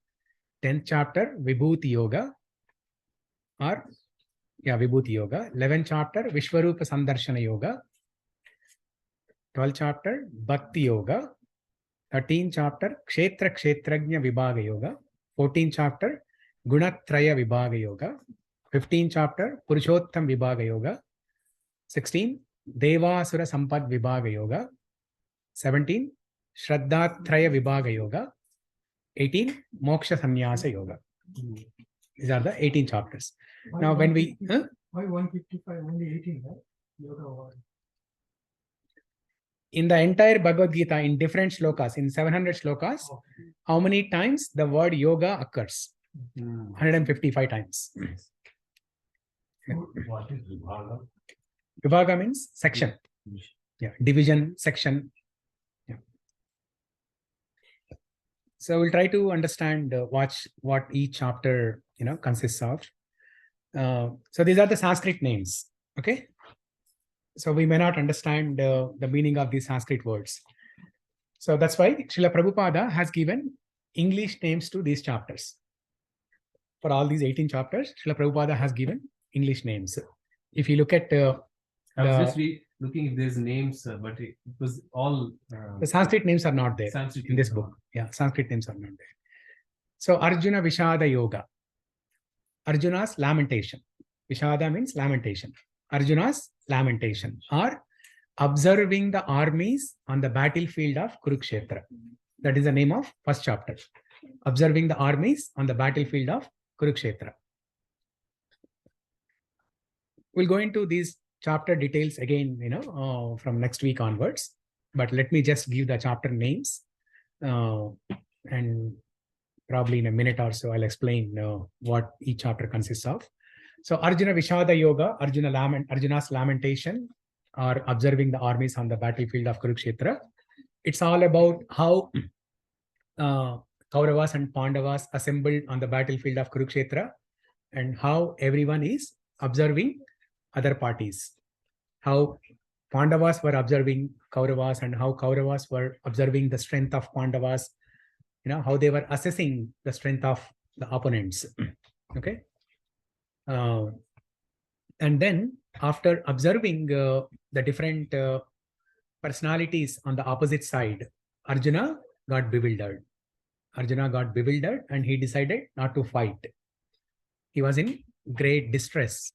10th chapter, Vibhuti Yoga, Vibhuti Yoga, 11th chapter, Vishwarupa Sandarshana Yoga, 12th chapter, Bhakti Yoga, 13th chapter, Kshetra Kshetrajna Vibhaga Yoga, 14th chapter, Gunatraya Vibhaga Yoga, 15th chapter, Purushottam Vibhaga Yoga, 16, Devasura Sampad Vibhaga Yoga, 17, Shraddhatraya Vibhaga Yoga, 18, Moksha Sannyasa Yoga. These are the 18 chapters. Now when we... Why 155, only 18, right? Yoga one. In the entire Bhagavad Gita, in different shlokas, in 700 shlokas, how many times the word yoga occurs? 155 times. What is Vibhaga? Vibhaga means section. Yeah, division, section. Yeah. So we'll try to understand what each chapter consists of. So these are the Sanskrit names. Okay. So we may not understand the meaning of these Sanskrit words. So that's why Srila Prabhupada has given English names to these chapters. For all these 18 chapters, Srila Prabhupada has given English names. If you look at I was just looking if there's names, but it was all... the Sanskrit names are not there in this book. Yeah, Sanskrit names are not there. So Arjuna Vishada Yoga. Arjuna's lamentation. Vishada means lamentation. Arjuna's lamentation or observing the armies on the battlefield of Kurukshetra. That is the name of first chapter. Observing the armies on the battlefield of Kurukshetra. We'll go into these chapter details again, from next week onwards. But let me just give the chapter names. And probably in a minute or so, I'll explain what each chapter consists of. So Arjuna Vishada Yoga, Arjuna's lamentation, or observing the armies on the battlefield of Kurukshetra. It's all about how Kauravas and Pandavas assembled on the battlefield of Kurukshetra and how everyone is observing other parties. How Pandavas were observing Kauravas and how Kauravas were observing the strength of Pandavas, how they were assessing the strength of the opponents. Okay. And then after observing the different personalities on the opposite side, Arjuna got bewildered. Arjuna got bewildered and he decided not to fight. He was in great distress.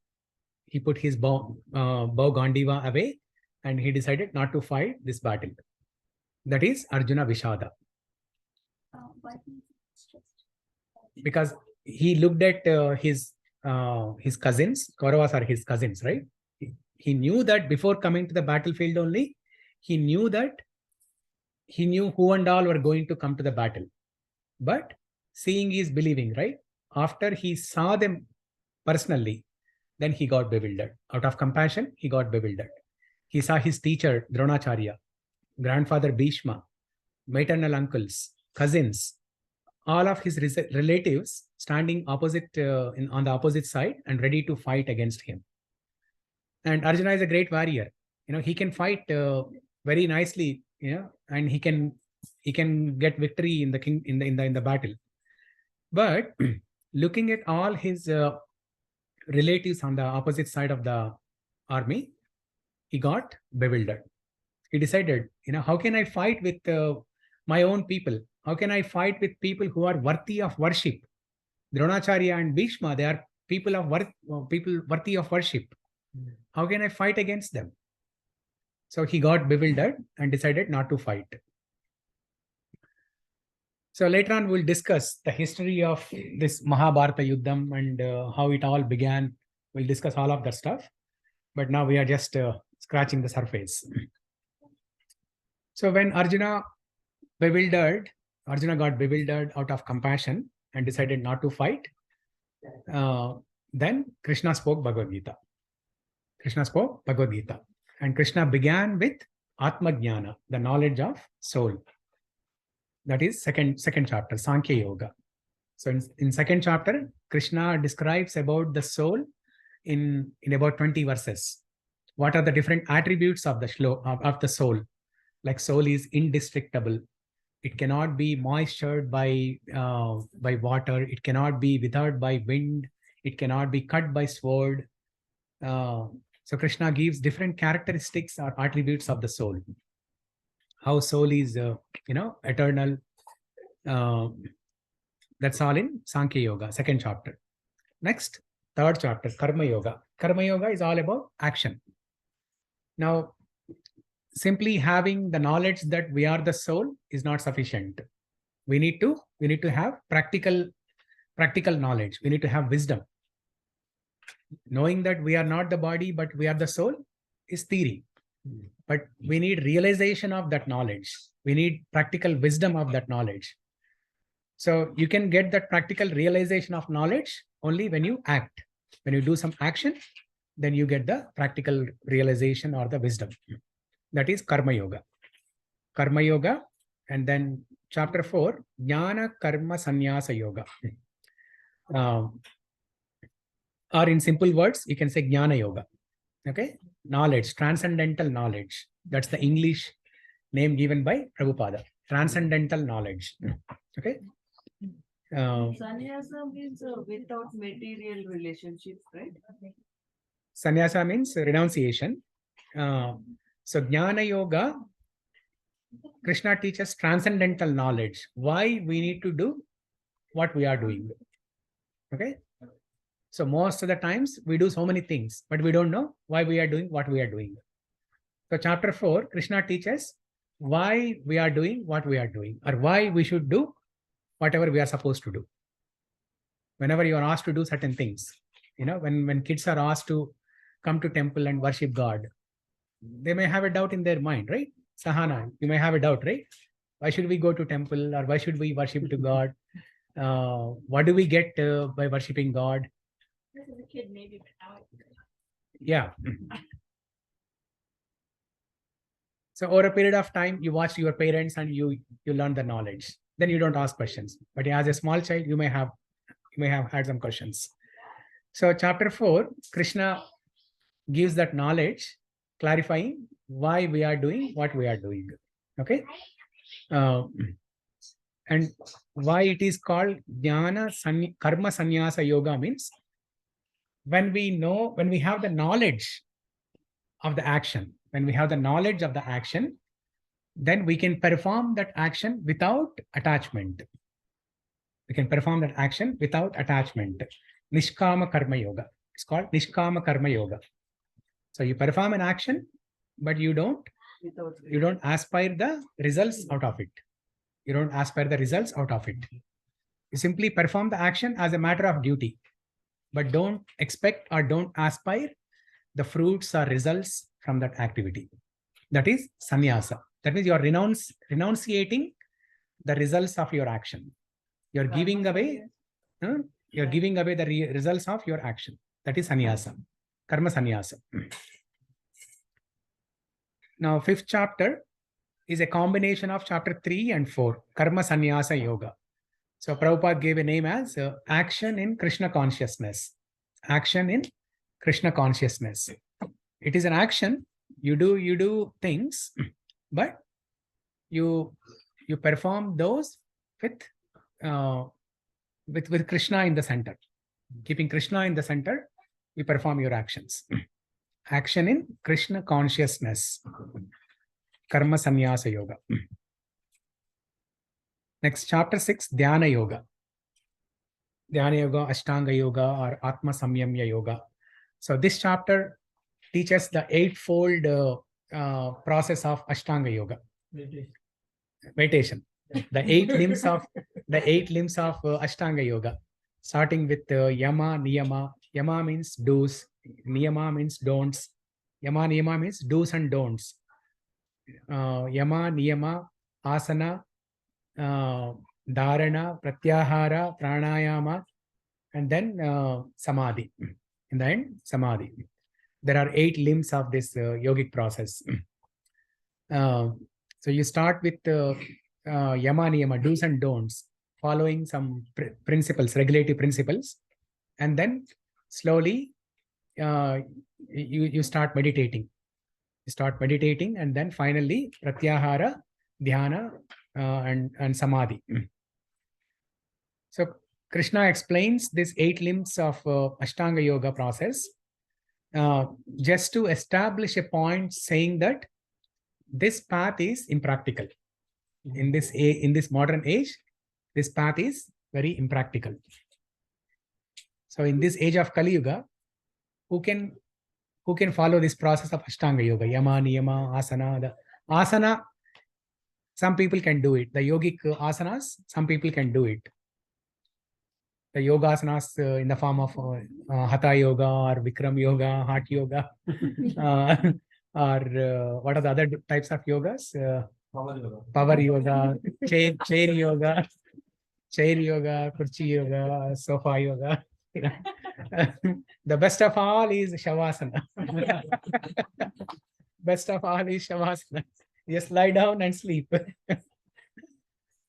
He put his bow Gandiva away and he decided not to fight this battle. That is Arjuna Vishada. Because he looked at his cousins. Kauravas are his cousins, right? He knew that before coming to the battlefield only, he knew who and all were going to come to the battle. But seeing is believing, right? After he saw them personally, then he got bewildered. Out of compassion, he got bewildered. He saw his teacher, Dronacharya, grandfather Bhishma, maternal uncles, cousins, all of his relatives standing opposite on the opposite side and ready to fight against him. And Arjuna is a great warrior. He can fight very nicely, and he can get victory in the battle. But looking at all his relatives on the opposite side of the army, he got bewildered. He decided, how can I fight with my own people? How can I fight with people who are worthy of worship? Dronacharya and Bhishma, they are people worthy of worship. How can I fight against them? So he got bewildered and decided not to fight. So later on, we'll discuss the history of this Mahabharata Yuddham and how it all began. We'll discuss all of that stuff. But now we are just scratching the surface. So when Arjuna got bewildered out of compassion and decided not to fight. Then Krishna spoke Bhagavad Gita. And Krishna began with Atma Jnana, the knowledge of soul. That is second chapter, Sankhya Yoga. So in second chapter, Krishna describes about the soul in about 20 verses. What are the different attributes of the soul? Like soul is indestructible. It cannot be moistured by water. It cannot be withered by wind. It cannot be cut by sword. So Krishna gives different characteristics or attributes of the soul. How soul is, eternal. That's all in Sankhya Yoga, second chapter. Next, third chapter, Karma Yoga. Karma Yoga is all about action. Now, simply having the knowledge that we are the soul is not sufficient. We need to have practical knowledge. We need to have wisdom. Knowing that we are not the body, but we are the soul is theory. But we need realization of that knowledge. We need practical wisdom of that knowledge. So you can get that practical realization of knowledge only when you act. When you do some action, then you get the practical realization or the wisdom. That is Karma Yoga. Karma Yoga, and then chapter 4, Jnana Karma Sannyasa Yoga. Or in simple words, you can say Jnana Yoga. Okay? Knowledge, transcendental knowledge. That's the English name given by Prabhupada. Transcendental knowledge. Okay? Sannyasa means without material relationships, right? Sannyasa means renunciation. So Jnana Yoga, Krishna teaches transcendental knowledge. Why we need to do what we are doing. Okay? So most of the times we do so many things, but we don't know why we are doing what we are doing. So chapter 4, Krishna teaches why we are doing what we are doing, or why we should do whatever we are supposed to do. Whenever you are asked to do certain things, when kids are asked to come to temple and worship God, they may have a doubt in their mind, right? Sahana, you may have a doubt, right? Why should we go to temple, or why should we worship to God? What do we get by worshiping God? This is a kid, maybe. Yeah. So over a period of time, you watch your parents and you learn the knowledge. Then you don't ask questions. But as a small child, you may have had some questions. So chapter 4, Krishna gives that knowledge, clarifying why we are doing what we are doing. Okay. And why it is called Karma Sannyasa Yoga means when we have the knowledge of the action, then we can perform that action without attachment. Nishkama Karma Yoga. It's called Nishkama Karma Yoga. So you perform an action, but you don't aspire the results out of it. You simply perform the action as a matter of duty, but don't expect or don't aspire the fruits or results from that activity. That is sannyasa. That means you are renunciating the results of your action. You're giving away the results of your action. That is sannyasa. Karma sannyasa. Now, 5th chapter is a combination of chapter 3 and 4, Karma Sannyasa Yoga. So Prabhupada gave a name as action in Krishna consciousness. Action in Krishna consciousness. It is an action. You do things, but you perform those with Krishna in the center. Keeping Krishna in the center, you perform your actions. Action in Krishna consciousness. Karma Sannyasa Yoga. Next, chapter 6, Dhyana Yoga. Dhyana Yoga, Ashtanga Yoga, or Atma Samyamya Yoga. So this chapter teaches the eightfold process of Ashtanga Yoga. Meditation. The eight limbs of Ashtanga Yoga, starting with Yama, Niyama. Yama means do's. Niyama means don'ts. Yama, Niyama means do's and don'ts. Yama, Niyama, Asana, Dharana, Pratyahara, Pranayama, and then Samadhi. In the end, Samadhi. There are 8 limbs of this yogic process. So you start with Yama, Niyama, do's and don'ts, following some principles, regulative principles, and then slowly you start meditating. And then finally Pratyahara, Dhyana, and Samadhi. So Krishna explains these 8 limbs of Ashtanga Yoga process just to establish a point, saying that this path is impractical. In this modern age, this path is very impractical. So in this age of Kali Yuga, who can follow this process of Ashtanga Yoga? Yama, Niyama, Asana. The asana, some people can do it. The yogic asanas, some people can do it. The yoga asanas in the form of Hatha Yoga or Vikram Yoga, Heart Yoga, or what are the other types of yogas? Power Yoga, chair Yoga, Kurchi Yoga, Sofa Yoga. The best of all is Shavasana. Best of all is Shavasana. Just lie down and sleep.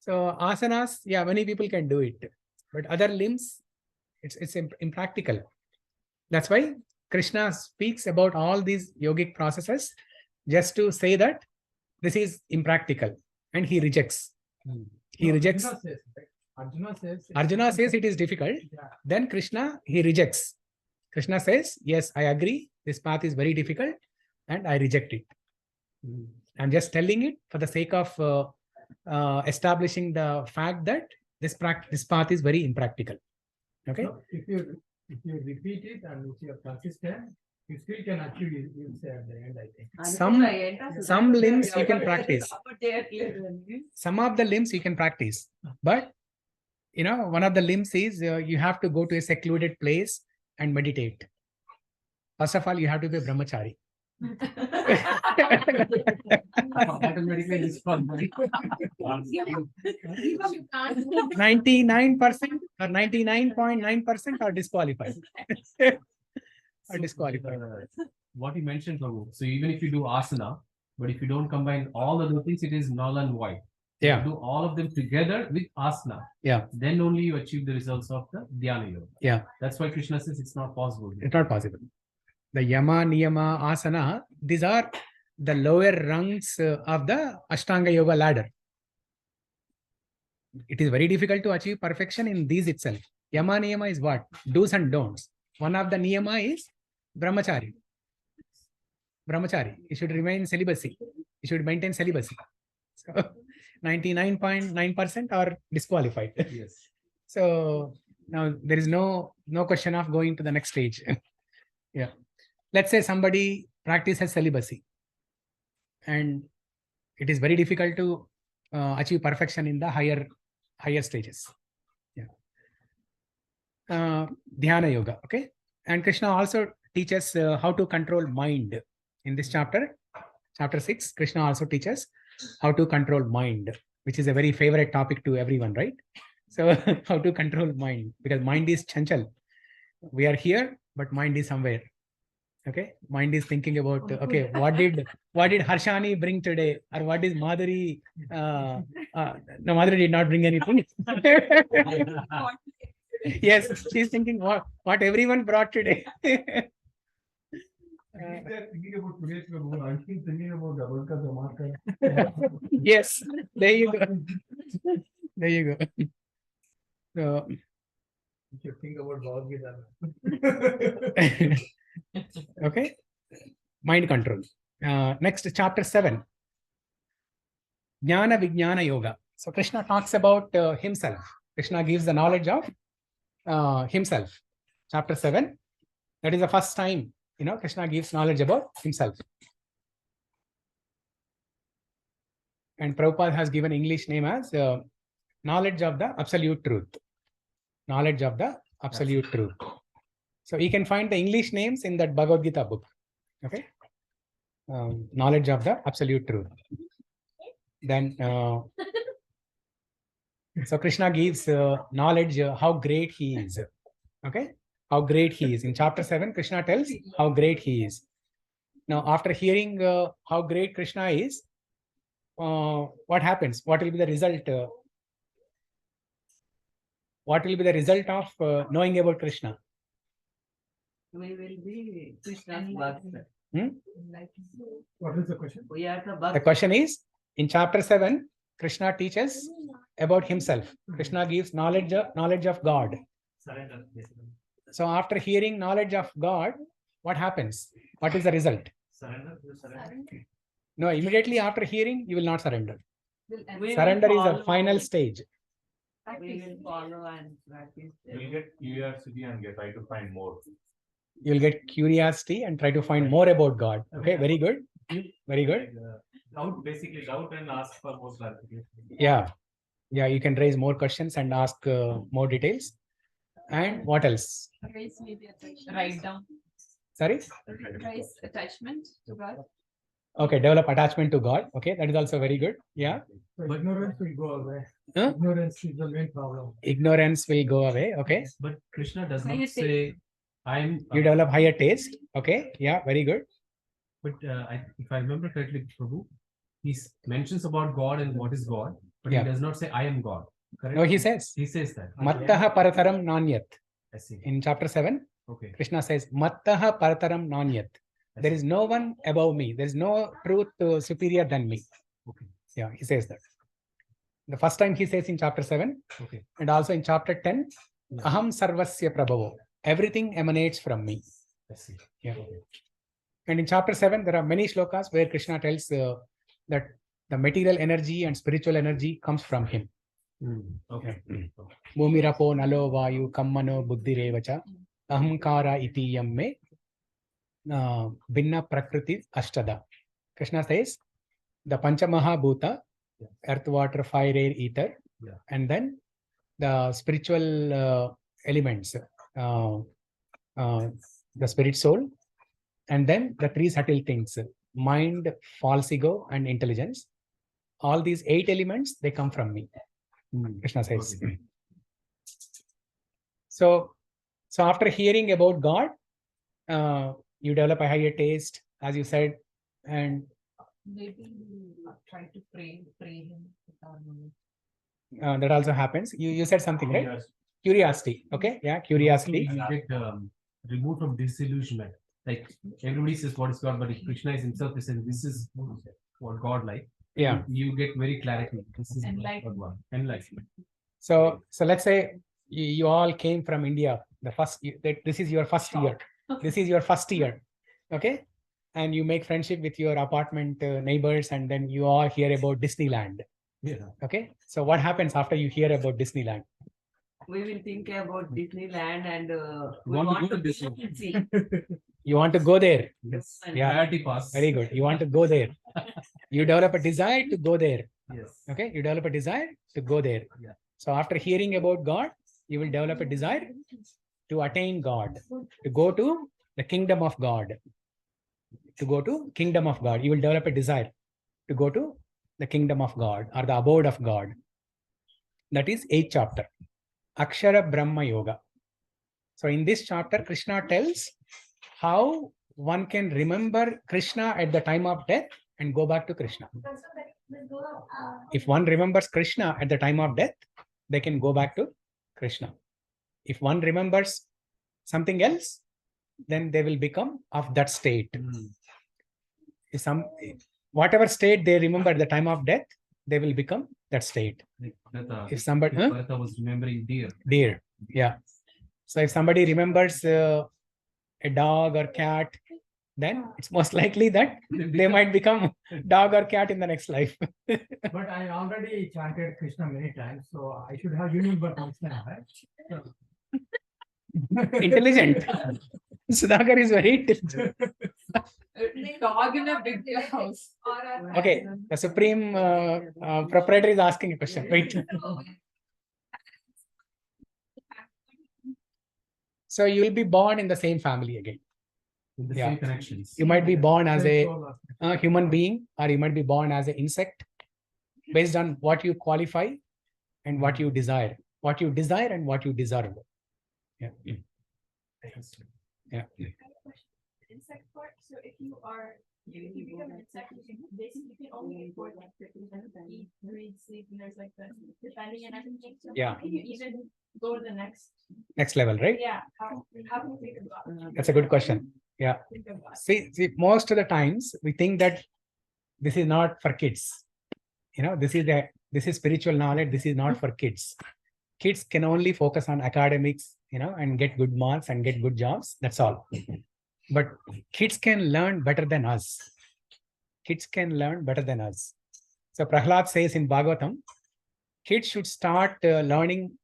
So asanas, yeah, many people can do it, but other limbs, it's impractical. That's why Krishna speaks about all these yogic processes just to say that this is impractical, and he rejects. He rejects. Arjuna says it is difficult. Yeah. Then Krishna, he rejects. Krishna says, yes, I agree. This path is very difficult and I reject it. I'm just telling it for the sake of establishing the fact that this path is very impractical. Okay. So if you repeat it and if you are consistent, you still can achieve it, you'll say at the end, I think. Some limbs you can practice. Some of the limbs you can practice. But one of the limbs is you have to go to a secluded place and meditate. First of all, you have to be a brahmachari. 99% or 99.9% are disqualified. What you mentioned, Prabhu. So even if you do asana, but if you don't combine all the other things, it is null and void. Yeah. You do all of them together with asana. Yeah. Then only you achieve the results of the dhyana yoga. Yeah. That's why Krishna says it's not possible. It's not possible. The yama, niyama, asana, these are the lower rungs of the Ashtanga Yoga ladder. It is very difficult to achieve perfection in these itself. Yama, niyama is what? Do's and don'ts. One of the niyama is brahmachari. Brahmachari. You should remain celibacy. You should maintain celibacy. So 99.9% are disqualified. Yes. So now there is no question of going to the next stage. Yeah. Let's say somebody practices celibacy and it is very difficult to achieve perfection in the higher stages. Yeah. Dhyana yoga. Okay. And Krishna also teaches how to control mind. In this chapter 6, Krishna also teaches how to control mind, which is a very favorite topic to everyone, right? So how to control mind, because mind is chanchal. We are here, but mind is somewhere. Okay, mind is thinking about okay, what did Harshani bring today, or what is Madhuri? No, Madhuri did not bring anything. Yes, she's thinking what everyone brought today. Thinking about today's program, I'm thinking about the marker. Yes, there you go. There you go. So, You should think about Bhagavad Gita. okay, mind control. Next, chapter 7, Jnana Vijnana Yoga. So Krishna talks about himself. Krishna gives the knowledge of himself. Chapter 7, that is the first time, Krishna gives knowledge about himself. And Prabhupada has given English name as knowledge of the absolute truth. Knowledge of the absolute truth. So you can find the English names in that Bhagavad Gita book. Okay. Knowledge of the absolute truth. Then, so Krishna gives knowledge how great he is. Okay. How great he is. In chapter 7, Krishna tells how great he is. Now, after hearing how great Krishna is, what happens? What will be the result? What will be the result of knowing about Krishna? We will be Krishna's bhakta. What is the question? We are the The bhakta. question is, in chapter 7, Krishna teaches about himself. Krishna gives knowledge of God. Surrender. So after hearing knowledge of God, what happens? What is the result? Surrender. No, immediately after hearing, you will not surrender. We will Surrender is a follow. final stage. We will follow and practice. You'll get curiosity and try to find more. You'll get curiosity and try to find more about God. Okay, very good. Very good. Basically doubt and ask for more clarification. Yeah. Yeah, you can raise more questions and ask more details. And what else? Raise maybe attachment. Write down. Sorry? Raise attachment to God. Okay, develop attachment to God. Okay, that is also very good. Yeah. So ignorance will go away. Huh? Ignorance is the main problem. Ignorance will go away. Okay. But Krishna does Higher not say, I'm. You develop higher taste. Okay. Yeah, very good. But if I remember correctly, Prabhu, he mentions about God and what is God, but Yeah. he does not say, I am God. Correct? No, he says, He says that. Mattaha parataram nanyat. I see. In chapter 7, Okay. Krishna says, Mattaha parataram nanyat. There is no one above me. There is no truth superior than me. Okay. Yeah, he says that. The first time he says in chapter 7, Okay. and also in chapter 10, Yeah. Aham sarvasya prabhavo. Everything emanates from me. I see. Yeah. Okay. And in chapter 7, there are many shlokas where Krishna tells that the material energy and spiritual energy comes from him. Okay. Bhumirapo nalo vayu kammano buddhirevacha ahamkara iti yamme binna prakriti ashtada. Krishna says the Panchamaha Bhuta, earth, water, fire, air, ether, and then the spiritual elements, the spirit soul, and then the three subtle things, mind, false ego, and intelligence. All these 8 elements, they come from me. Krishna says. Okay. So after hearing about God, you develop a higher taste, as you said, and Maybe try to pray him. That also happens. You said something, right? Curiosity. Okay. Yeah. Curiosity. You get removed from disillusionment. Like everybody says what is God, but if Krishna is himself is saying this is what God like. Yeah. You get very clarity. This is Enlightenment. God. Enlightenment. So let's say you all came from India. This is your first year. This is your first year. Okay. And you make friendship with your apartment neighbors, and then you all hear about Disneyland. Yeah. Okay. So what happens after you hear about Disneyland? We will think about Disneyland and we Want to want go to to visit and see. You want to go there. Yes. Yeah. Priority pass. Very good. You want to go there. You develop a desire to go there. Yes. Okay. You develop a desire to go there. Yeah. So after hearing about God, you will develop a desire to attain God, to go to the kingdom of God. To go to kingdom of God. You will develop a desire to go to the kingdom of God or the abode of God. That is 8th chapter. Akshara Brahma Yoga. So in this chapter, Krishna tells how one can remember Krishna at the time of death and go back to Krishna. If one remembers Krishna at the time of death, they can go back to Krishna. If one remembers something else, then they will become of that state. Whatever state they remember at the time of death, they will become that state. If somebody Bharata was remembering deer. Deer, yeah. So if somebody remembers a dog or cat, then it's most likely that they might become dog or cat in the next life. But I already chanted Krishna many times, so I should have remembered Krishna, right? Intelligent. Sudhakar is very intelligent. Dog in a big house. Okay, the supreme proprietor is asking a question. Wait. So you will be born in the same family again. With the Yeah. same connections. You might be born as a human being, or you might be born as an insect, based on what you qualify and what you desire. What you desire and what you deserve. Yeah. Yeah. Insect part. So if you become an insect, basically you can only afford like eat, breathe, sleep, and there's like the depending on everything. So Yeah. how can you even go to the Next level, right? Yeah. How can you think about it? That's a good question. Yeah. Think about it. See, most of the times we think that this is not for kids. This is spiritual knowledge. This is not for kids. Kids can only focus on academics, and get good marks and get good jobs. That's all. But kids can learn better than us. Kids can learn better than us. So Prahlad says in Bhagavatam, kids should start learning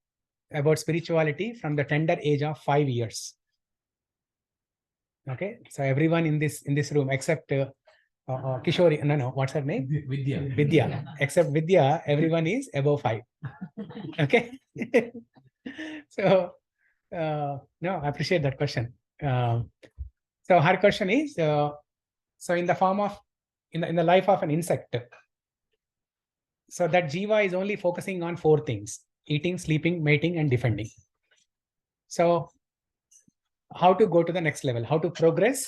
about spirituality from the tender age of 5 years. Okay, so everyone in this room except Kishori, no, what's her name? Vidya. Except Vidya, everyone is above 5. Okay. So no, I appreciate that question. So her question is, so in the form of in the life of an insect, so that jiva is only focusing on 4 things: eating, sleeping, mating, and defending. So how to go to the next level, how to progress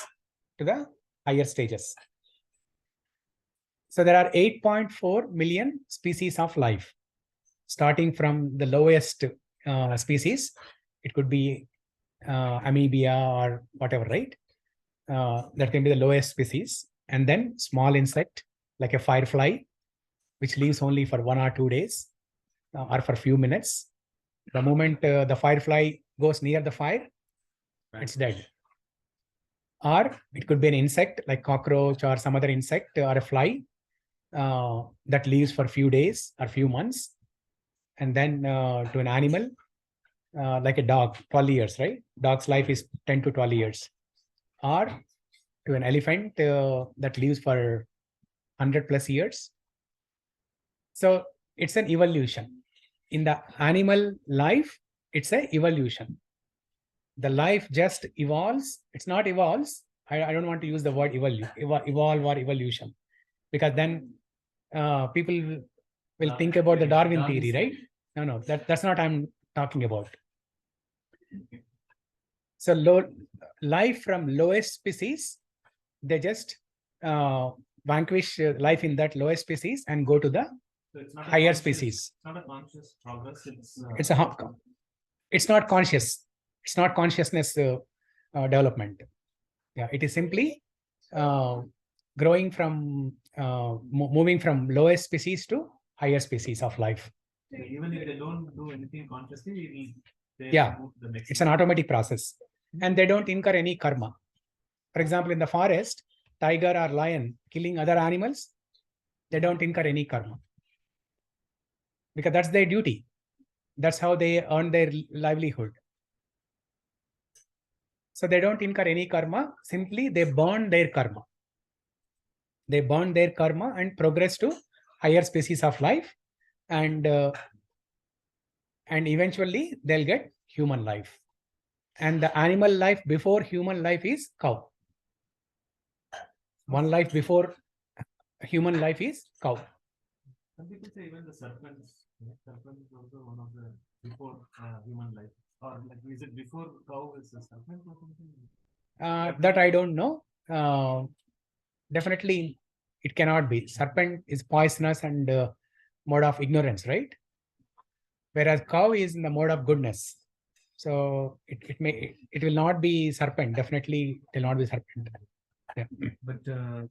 to the higher stages. So there are 8.4 million species of life, starting from the lowest species. It could be amoeba or whatever, right? That can be the lowest species. And then small insect like a firefly, which lives only for 1 or 2 days or for a few minutes. The moment the firefly goes near the fire, it's dead. Or it could be an insect like cockroach or some other insect or a fly that lives for a few days or few months. And then to an animal like a dog, 12 years, right? Dog's life is 10 to 12 years. Or to an elephant that lives for 100+ years. So it's an evolution. In the animal life, it's an evolution. The life just evolves. It's not evolves. I don't want to use the word evolve or evolution, because then people will think about the Darwin theory, right? No, that's not what I'm talking about. So life from lowest species, they just vanquish life in that lowest species and go to the So it's not a higher conscious- species. It's not a conscious progress. It's not conscious. It's not consciousness development. Yeah, it is simply growing from moving from lowest species to higher species of life. So even if they don't do anything consciously, they Yeah, move to the next. it's an automatic process, and they don't incur any karma. For example, in the forest, tiger or lion killing other animals, they don't incur any karma because that's their duty. That's how they earn their livelihood. So they don't incur any karma. Simply they burn their karma. They burn their karma and progress to higher species of life, and eventually they'll get human life. And the animal life before human life is cow. One life before human life is cow. Some people say even the serpents. Serpent is also one of the before human life. Or like, is it before cow is a serpent or something? That I don't know. Definitely, it cannot be. Serpent is poisonous and mode of ignorance, right? Whereas cow is in the mode of goodness. So it will not be serpent. Definitely, it will not be serpent. Yeah. But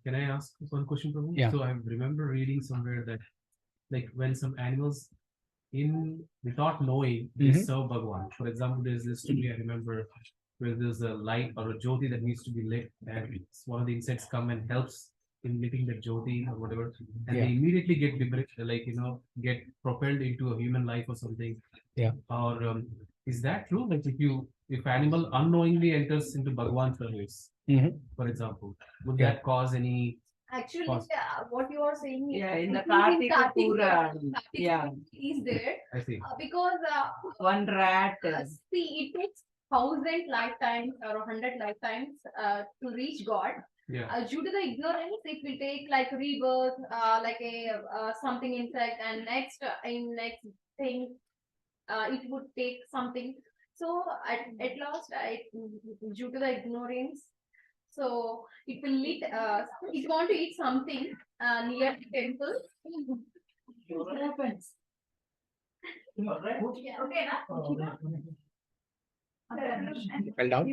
can I ask one question, Prabhu? Yeah. So I remember reading somewhere that, like, when some animals, without knowing, they serve Bhagwan. For example, there's this story I remember where there's a light or a jyoti that needs to be lit, and one of the insects come and helps in lighting the jyoti or whatever, and they immediately get get propelled into a human life or something. Yeah. Or is that true? Like, if animal unknowingly enters into Bhagwan service, for example, would that cause any? Actually, Pause. what you are saying is In the Kartik Kartika Pura, is there I see. because one rat. see, it takes 1,000 lifetimes or 100 lifetimes to reach God. Yeah. Due to the ignorance, it will take like rebirth, like a something insect, and next thing, it would take something. So at last, due to the ignorance, so it will eat. It want to eat something near the temple. What happens? Yeah, okay, na? Fell down.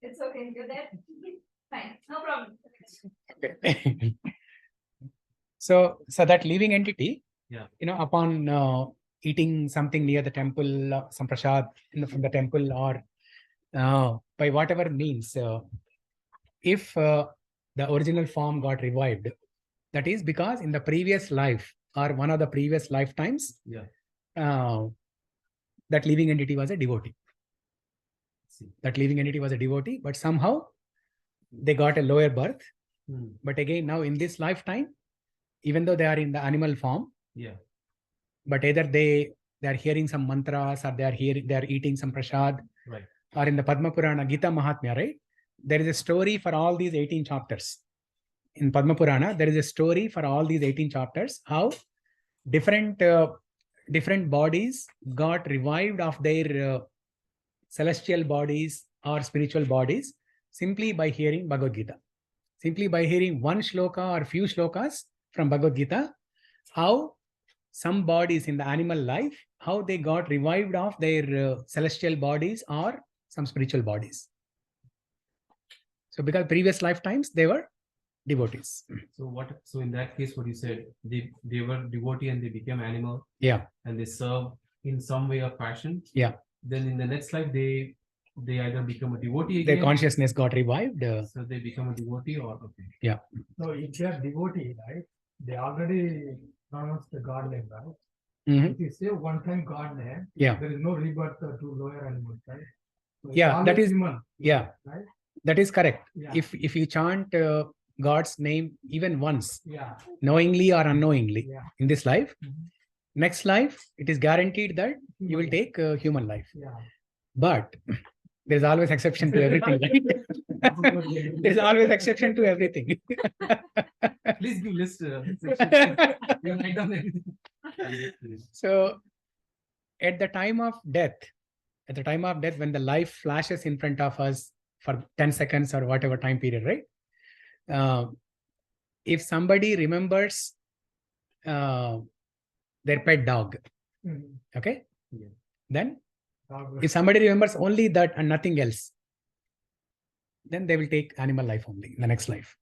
It's okay. You're there. Fine. No problem. Okay. So that living entity, upon eating something near the temple, some prasad from the temple, or by whatever means, if the original form got revived, that is because in the previous life or one of the previous lifetimes, that living entity was a devotee. That living entity was a devotee, but somehow they got a lower birth. But again, now in this lifetime, even though they are in the animal form, but either they are hearing some mantras, or they are eating some prasad, right? Or in the Padma Purana, Gita Mahatmya, right? There is a story for all these 18 chapters. In Padma Purana, there is a story for all these 18 chapters, how different bodies got revived of their celestial bodies or spiritual bodies simply by hearing Bhagavad Gita. Simply by hearing one shloka or few shlokas from Bhagavad Gita, how some bodies in the animal life, how they got revived of their celestial bodies or some spiritual bodies. So because previous lifetimes, they were devotees. So in that case, what you said, they were devotee and they became animal. Yeah. And they serve in some way or fashion. Yeah. Then in the next life, they either become a devotee again. Their consciousness got revived. So they become a devotee, or yeah. So if they are devotee, right? They already pronounced the God name, right? If you say one time God name, there is no rebirth to lower animals, right? So that is human, right? That is correct. Yeah. If you chant God's name even once, knowingly or unknowingly, in this life, next life, it is guaranteed that you will take human life. But there's always exception to everything, right? There's always exception to everything. Please give list. So at the time of death, when the life flashes in front of us for 10 seconds or whatever time period, right? if somebody remembers their pet dog, okay, then if somebody remembers only that and nothing else, then they will take animal life only in the next life.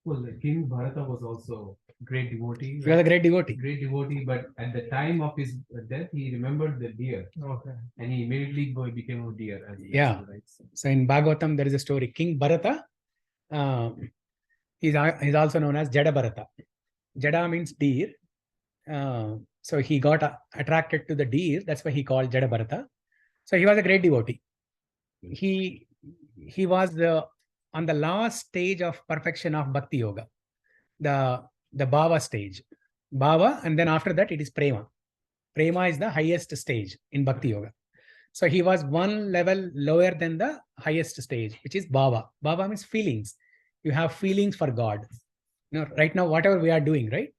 Well, King Bharata was also great devotee. He was a great devotee. Great devotee, but at the time of his death, he remembered the deer. Okay. And he immediately became a deer. Yeah. So in Bhagavatam, there is a story. King Bharata, he's also known as Jada Bharata. Jada means deer. So he got attracted to the deer. That's why he called Jada Bharata. So he was a great devotee. He was on the last stage of perfection of Bhakti Yoga, the Bhava stage. Bhava, and then after that it is Prema. Prema is the highest stage in Bhakti Yoga. So he was one level lower than the highest stage, which is Bhava. Bhava means feelings. You have feelings for God. You know, right now, whatever we are doing, right?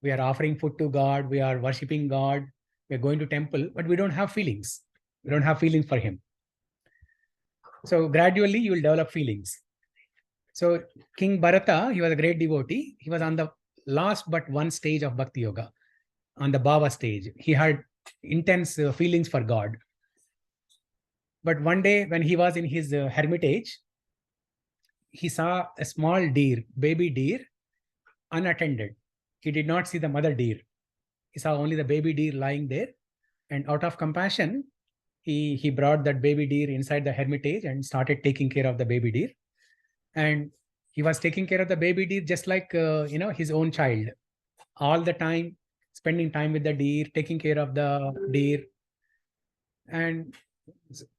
We are offering food to God. We are worshipping God. We are going to temple, but we don't have feelings. We don't have feelings for Him. So gradually you will develop feelings. So King Bharata, he was a great devotee. He was on the last but one stage of Bhakti Yoga, on the Bhava stage. He had intense feelings for God. But one day when he was in his hermitage, he saw a small deer, baby deer, unattended. He did not see the mother deer. He saw only the baby deer lying there. And out of compassion, he brought that baby deer inside the hermitage and started taking care of the baby deer. And he was taking care of the baby deer just like, his own child. All the time, spending time with the deer, taking care of the deer. And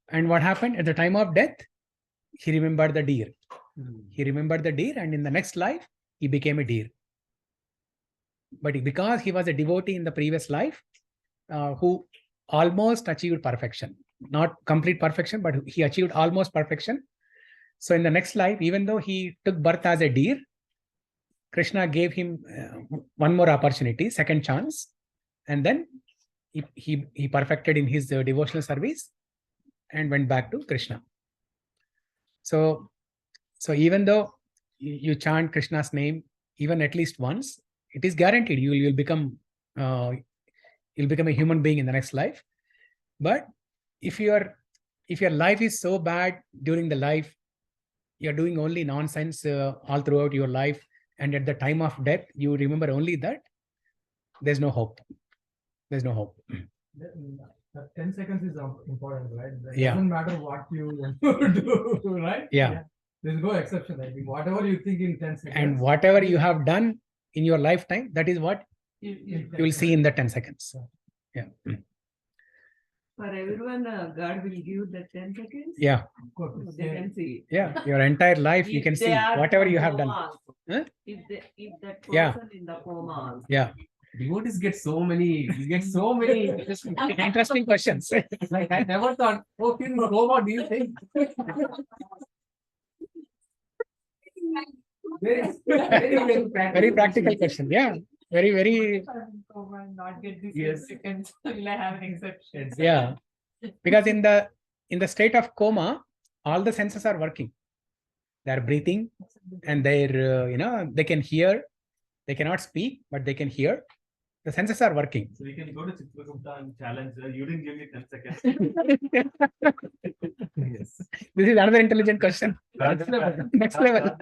what happened? At the time of death, he remembered the deer. He remembered the deer, and in the next life, he became a deer. But because he was a devotee in the previous life, who almost achieved perfection, not complete perfection, but he achieved almost perfection. So in the next life, even though he took birth as a deer, Krishna gave him one more opportunity, second chance, and then he perfected in his devotional service and went back to Krishna. So even though you chant Krishna's name even at least once, it is guaranteed you'll become you'll become a human being in the next life. But if your life is so bad during the life, you're doing only nonsense all throughout your life, and at the time of death you remember only that, there's no hope. There's no hope. That 10 seconds is important, right? It Yeah. doesn't matter what you do, right? Yeah. There's no exception. I mean, whatever you think in 10 seconds. And whatever you have done in your lifetime, that is what you will see in the 10 seconds. Yeah. For everyone, God will give the 10 seconds. Yeah. They can see. Yeah. Your entire life, you If can they see are whatever in you have done. coma also. Huh? If that person Yeah. in the coma also. Yeah. Devotees get so many Interesting questions. Like I never thought, in coma, do you think? Very practical question. Yeah. Very. Not get this Yes. seconds. Will I have an exception? Yeah. Because in the state of coma, all the senses are working. They are breathing, and they're they can hear. They cannot speak, but they can hear. The senses are working. So we can go to Chitrakuta and challenge. You didn't give me 10 seconds. Yes. This is another intelligent question. Next level. Next level.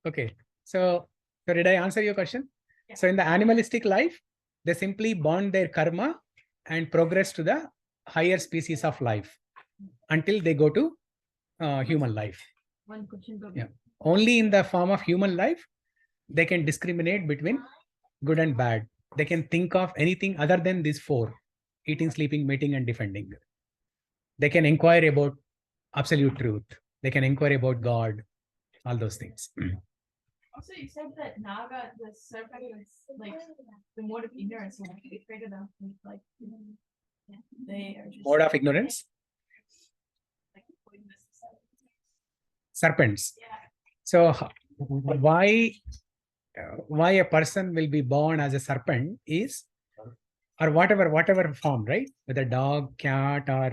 Okay. So did I answer your question? Yeah. So in the animalistic life, they simply bond their karma and progress to the higher species of life until they go to human life. One question. Yeah. Only in the form of human life, they can discriminate between good and bad. They can think of anything other than these four: eating, sleeping, mating, and defending. They can inquire about absolute truth. They can inquire about God, all those things. Also, you said that Naga, the serpent, is like the mode of ignorance. Like they created them, like they are just Mode of ignorance? like poisonous. Serpents. Yeah. So why a person will be born as a serpent is, or whatever form, right? Whether dog, cat, or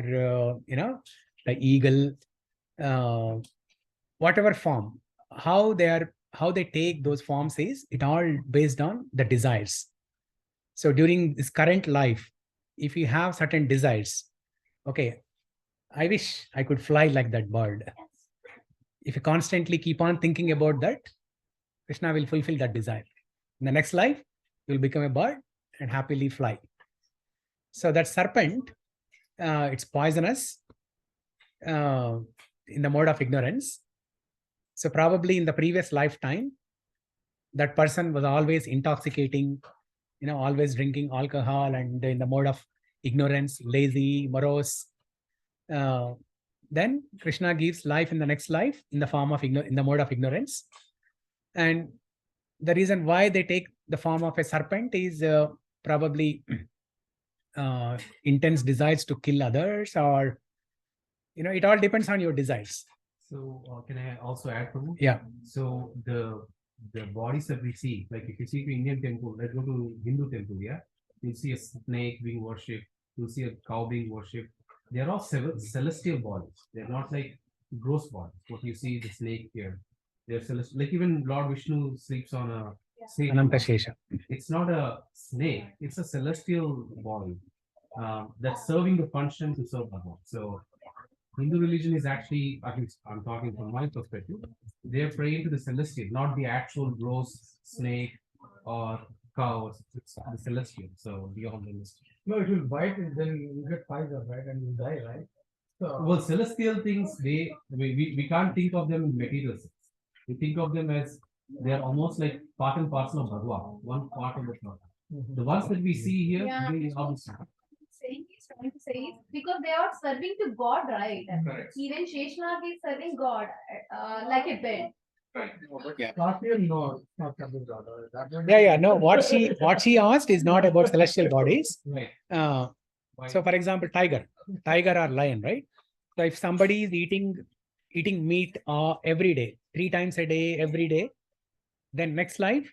the eagle, whatever form, how they take those forms is it all based on the desires. So during this current life, if you have certain desires, okay, I wish I could fly like that bird. If you constantly keep on thinking about that, Krishna will fulfill that desire. In the next life, you will become a bird and happily fly. So that serpent, it's poisonous in the mode of ignorance. So probably in the previous lifetime, that person was always intoxicating, always drinking alcohol and in the mode of ignorance, lazy, morose. Then Krishna gives life in the next life in the form of in the mode of ignorance. And the reason why they take the form of a serpent is probably intense desires to kill others, or it all depends on your desires. So can I also add to it? Yeah. So the bodies that we see, like if you see the Indian temple, let's go to Hindu temple, yeah, you'll see a snake being worshipped, you'll see a cow being worshipped. They are all celestial bodies. They're not like gross bodies. What you see the snake here, they're celestial. Like even Lord Vishnu sleeps on a snake. Anantashesha. It's not a snake. It's a celestial body that's serving the function to serve Bhagwan. So Hindu religion is actually, at least I'm talking from my perspective, they're praying to the celestial, not the actual gross snake or cow. It's the celestial. So beyond the mystery. No, it will bite and then you get poison, right? And you die, right? So, Well, celestial things, we can't think of them in material sense. We think of them as they're almost like part and parcel of Bhagwan, one part of the Bhagwan. The ones that we see here, Yeah. they obviously. He's trying to say is because they are serving to God, right? Correct. Even Sheshnag is serving God like a bed. last year, no, it's not coming out. That one- Yeah. No, what she asked is not about celestial bodies. Right. So for example, tiger or lion, right? So if somebody is eating meat every day, 3 times a day, every day, then next life,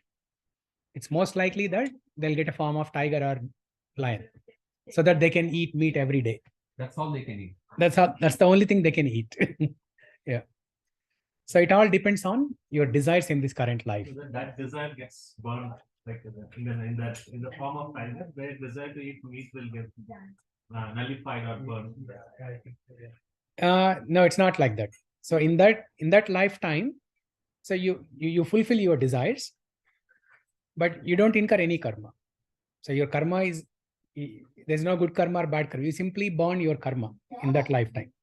it's most likely that they'll get a form of tiger or lion, so that they can eat meat every day. That's all they can eat. That's the only thing they can eat. Yeah. So it all depends on your desires in this current life. So that desire gets burned, like in the form of tiger, where desire to eat meat will get nullified or burned. No, it's not like that. So in that lifetime, so you fulfill your desires, but you don't incur any karma. So your karma is, there's no good karma or bad karma. You simply burn your karma in that lifetime,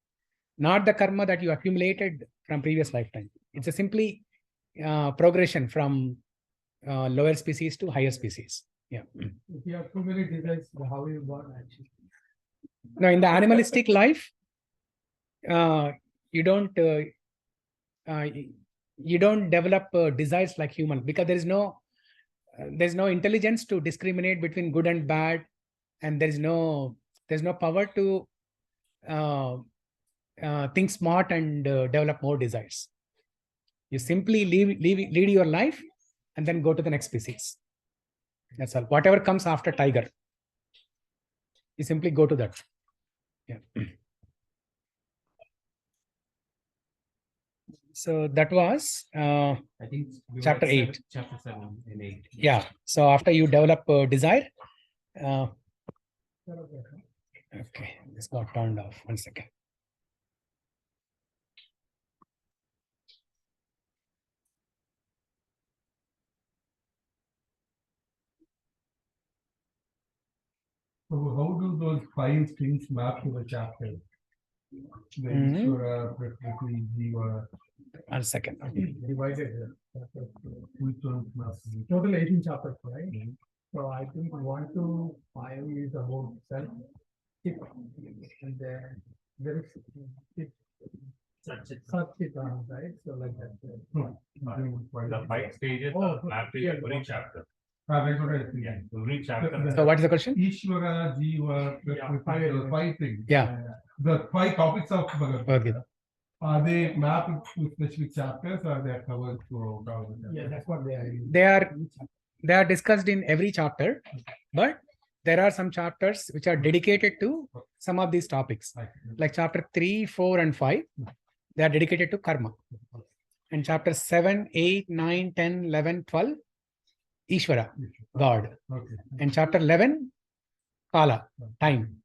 not the karma that you accumulated from previous lifetime. It's a simply progression from lower species to higher species. Yeah. If you have too many desires, how you born actually? Now in the animalistic life, you don't develop desires like human, because there's no intelligence to discriminate between good and bad, and there's no power to think smart and develop more desires. You simply lead your life and then go to the next species. That's all. Whatever comes after tiger, you simply go to that. Yeah. So that was I think we were chapter at 8. Chapter 7 and 8. Yeah. So after you develop desire, okay, this got turned off. 1 second. So how do those 5 things map to the chapter? The Ishvara, Prakriti, Jiva, 1 second. Divided. which ones map? Total 18 chapters, right? So I think 1 to 5 is about self. And then there is Satchitana, right? So like that. The 5 stages Oh, are mapped in yeah, every okay. chapter. That's what I think. Yeah, every chapter. So what is the question? Ishvara, Jiva, Prakriti, the 5 things. Yeah. The 5 topics of Bhagavad Bhagavad Gita. Gita. Are they mapped to specific chapters, or they are covered throughout all the Yeah, chapters? that's what they are. They are discussed in every chapter, but there are some chapters which are dedicated to some of these topics. Like chapter 3, 4, and 5, they are dedicated to karma. And chapter 7, 8, 9, 10, 11, 12, Ishvara, God. Okay. And chapter 11, Kala, time.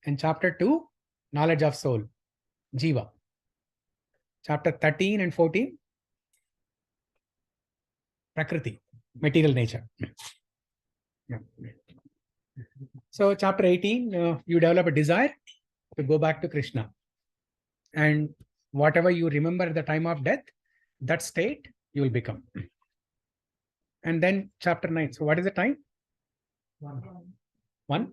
And chapter 2, knowledge of soul, Jiva. Chapter 13 and 14, Prakriti, material nature. Yeah. So chapter 18, you develop a desire to go back to Krishna. And whatever you remember at the time of death, that state you will become. And then chapter 9. So what is the time? 1?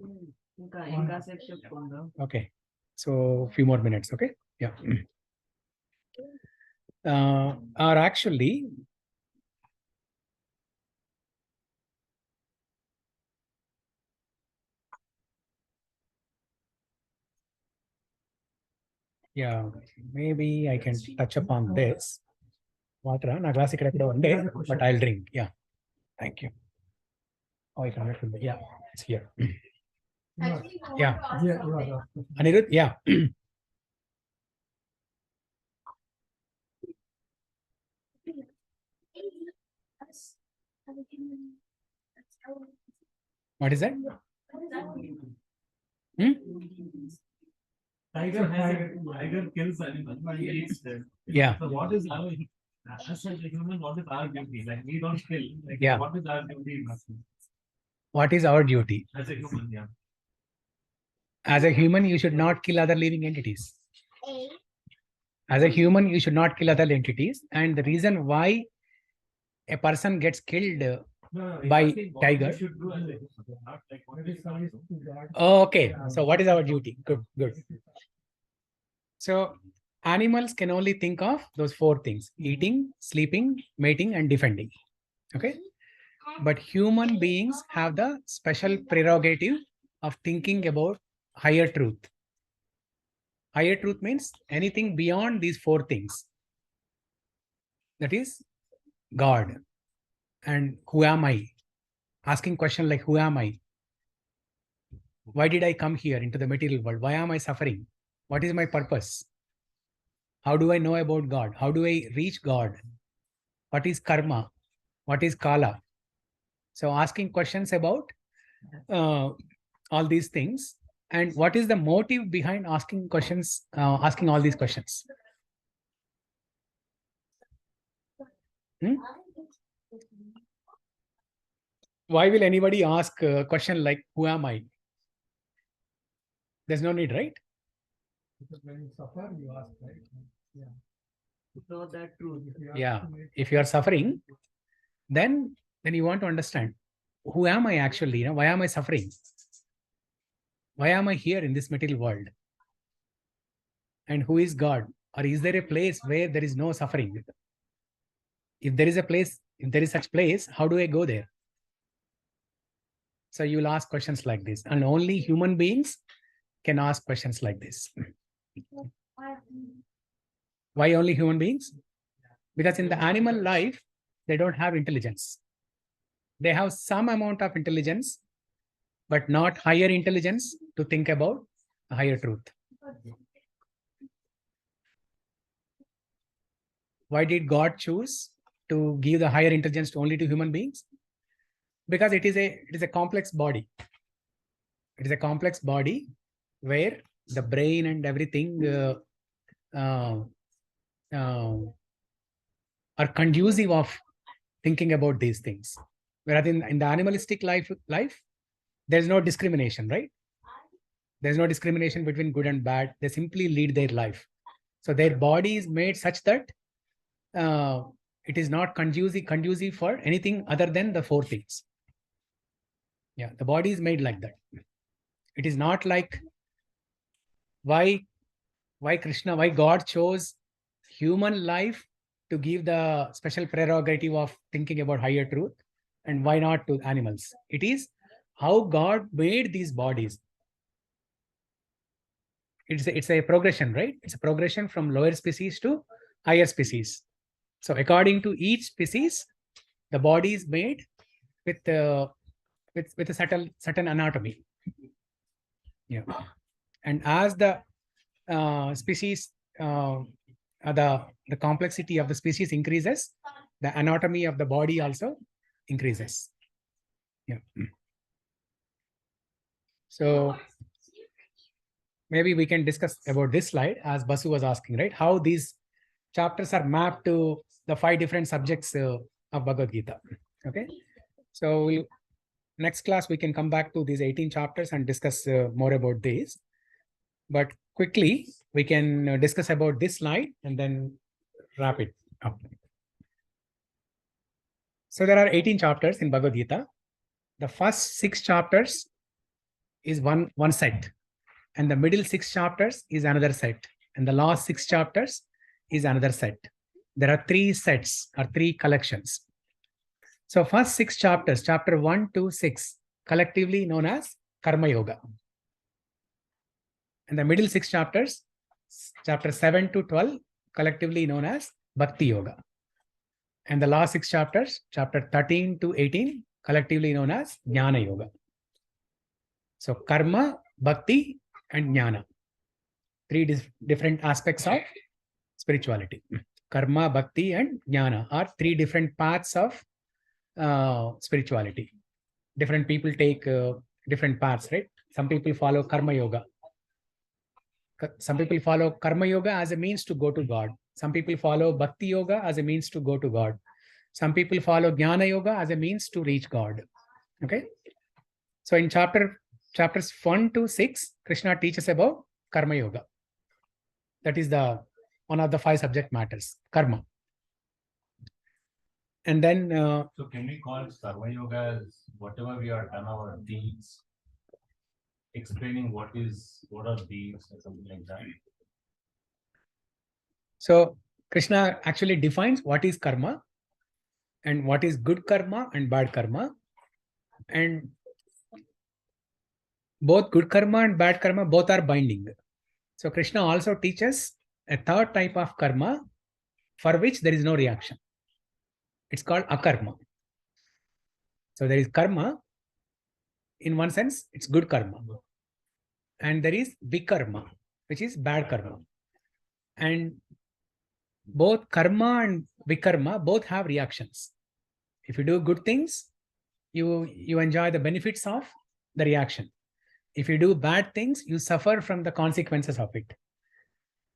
Okay. So few more minutes. Okay. Yeah. Or actually, yeah, maybe I can touch upon this. Water, na glass one day, but I'll drink. Yeah. Thank you. Oh, I cannot remember. Yeah, it's here. Actually, I want Yeah. to ask Yeah, something. Anirudh, yeah. What is that? Hmm? Tiger kills animals, but he eats them. Yeah. So what is our, as a human, what is our duty? Like we don't kill. Like Yeah. what is our duty What is our duty? as a human? Yeah. As a human, you should not kill other living entities. As a human, you should not kill other entities. And the reason why a person gets killed by tiger. Should do as a human, not like what we can't do. Oh, okay. So what is our duty? Good, good. So animals can only think of those 4 things: eating, sleeping, mating, and defending. Okay. But human beings have the special prerogative of thinking about higher truth. Higher truth means anything beyond these 4 things. That is God. And who am I? Asking question like, who am I? Why did I come here into the material world? Why am I suffering? What is my purpose? How do I know about God? How do I reach God? What is karma? What is kala? So asking questions about all these things. And what is the motive behind asking questions, asking all these questions? Why will anybody ask a question like, who am I? There's no need, right? Because when you suffer, you ask, right? Yeah. To know that truth. Yeah. If you are suffering, then you want to understand, who am I actually? Why am I suffering? Why am I here in this material world? And who is God? Or is there a place where there is no suffering? If there is a place, if there is such place, how do I go there? So you will ask questions like this, and only human beings can ask questions like this. Why only human beings? Because in the animal life, they don't have intelligence. They have some amount of intelligence, but not higher intelligence to think about a higher truth. Why did God choose to give the higher intelligence only to human beings? Because it is a complex body. It is a complex body where the brain and everything are conducive of thinking about these things. Whereas in the animalistic life, there's no discrimination, right? There's no discrimination between good and bad. They simply lead their life. So their body is made such that it is not conducive for anything other than the 4 things. Yeah, the body is made like that. It is not like why God chose human life to give the special prerogative of thinking about higher truth, and why not to animals. It is how God made these bodies. It's a progression, right? It's a progression from lower species to higher species. So according to each species, the body is made with a certain anatomy. Yeah. And as the species the complexity of the species increases, the anatomy of the body also increases. Yeah. So maybe we can discuss about this slide as Basu was asking, right? How these chapters are mapped to the 5 different subjects of Bhagavad Gita. Okay. So next class, we can come back to these 18 chapters and discuss more about these. But quickly, we can discuss about this slide and then wrap it up. So there are 18 chapters in Bhagavad Gita. The first 6 chapters is one set, and the middle 6 chapters is another set, and the last 6 chapters is another set. There are 3 sets or 3 collections. So first 6 chapters, chapter 1 to 6, collectively known as Karma Yoga. And the middle 6 chapters, chapter 7 to 12, collectively known as Bhakti Yoga. And the last 6 chapters, chapter 13 to 18, collectively known as Jnana Yoga. So Karma, Bhakti, and Jnana. 3 different aspects of spirituality. Karma, Bhakti, and Jnana are 3 different paths of spirituality. Different people take different paths, right? Some people follow Karma Yoga. Some people follow Karma Yoga as a means to go to God. Some people follow Bhakti Yoga as a means to go to God. Some people follow Jnana Yoga as a means to reach God. Okay. So in chapters 1 to 6, Krishna teaches about Karma Yoga. That is one of the 5 subject matters, karma. And then so can we call Karma Yoga as whatever we are done our deeds, explaining what are deeds or something like that? So Krishna actually defines what is karma and what is good karma and bad karma. And both good karma and bad karma, both are binding. So Krishna also teaches a 3rd type of karma for which there is no reaction. It's called akarma. So there is karma. In one sense, it's good karma. And there is vikarma, which is bad karma. And both karma and vikarma both have reactions. If you do good things, you enjoy the benefits of the reaction. If you do bad things, you suffer from the consequences of it.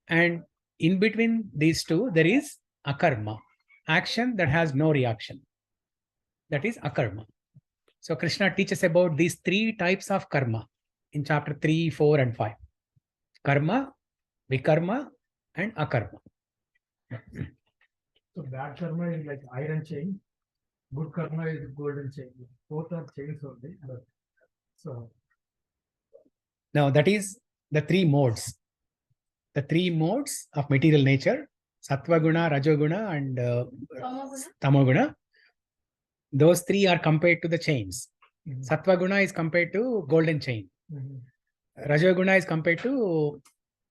And in between these 2, there is akarma, action that has no reaction. That is akarma. So Krishna teaches about these 3 types of karma in chapter 3, 4, and 5. Karma, vikarma, and akarma. So bad karma is like iron chain. Good karma is golden chain. Both are chains only. But so now that is the 3 modes. The 3 modes of material nature: Sattva Guna, Rajoguna, and Tamoguna. Those 3 are compared to the chains. Sattva Guna is compared to golden chain. Rajoguna is compared to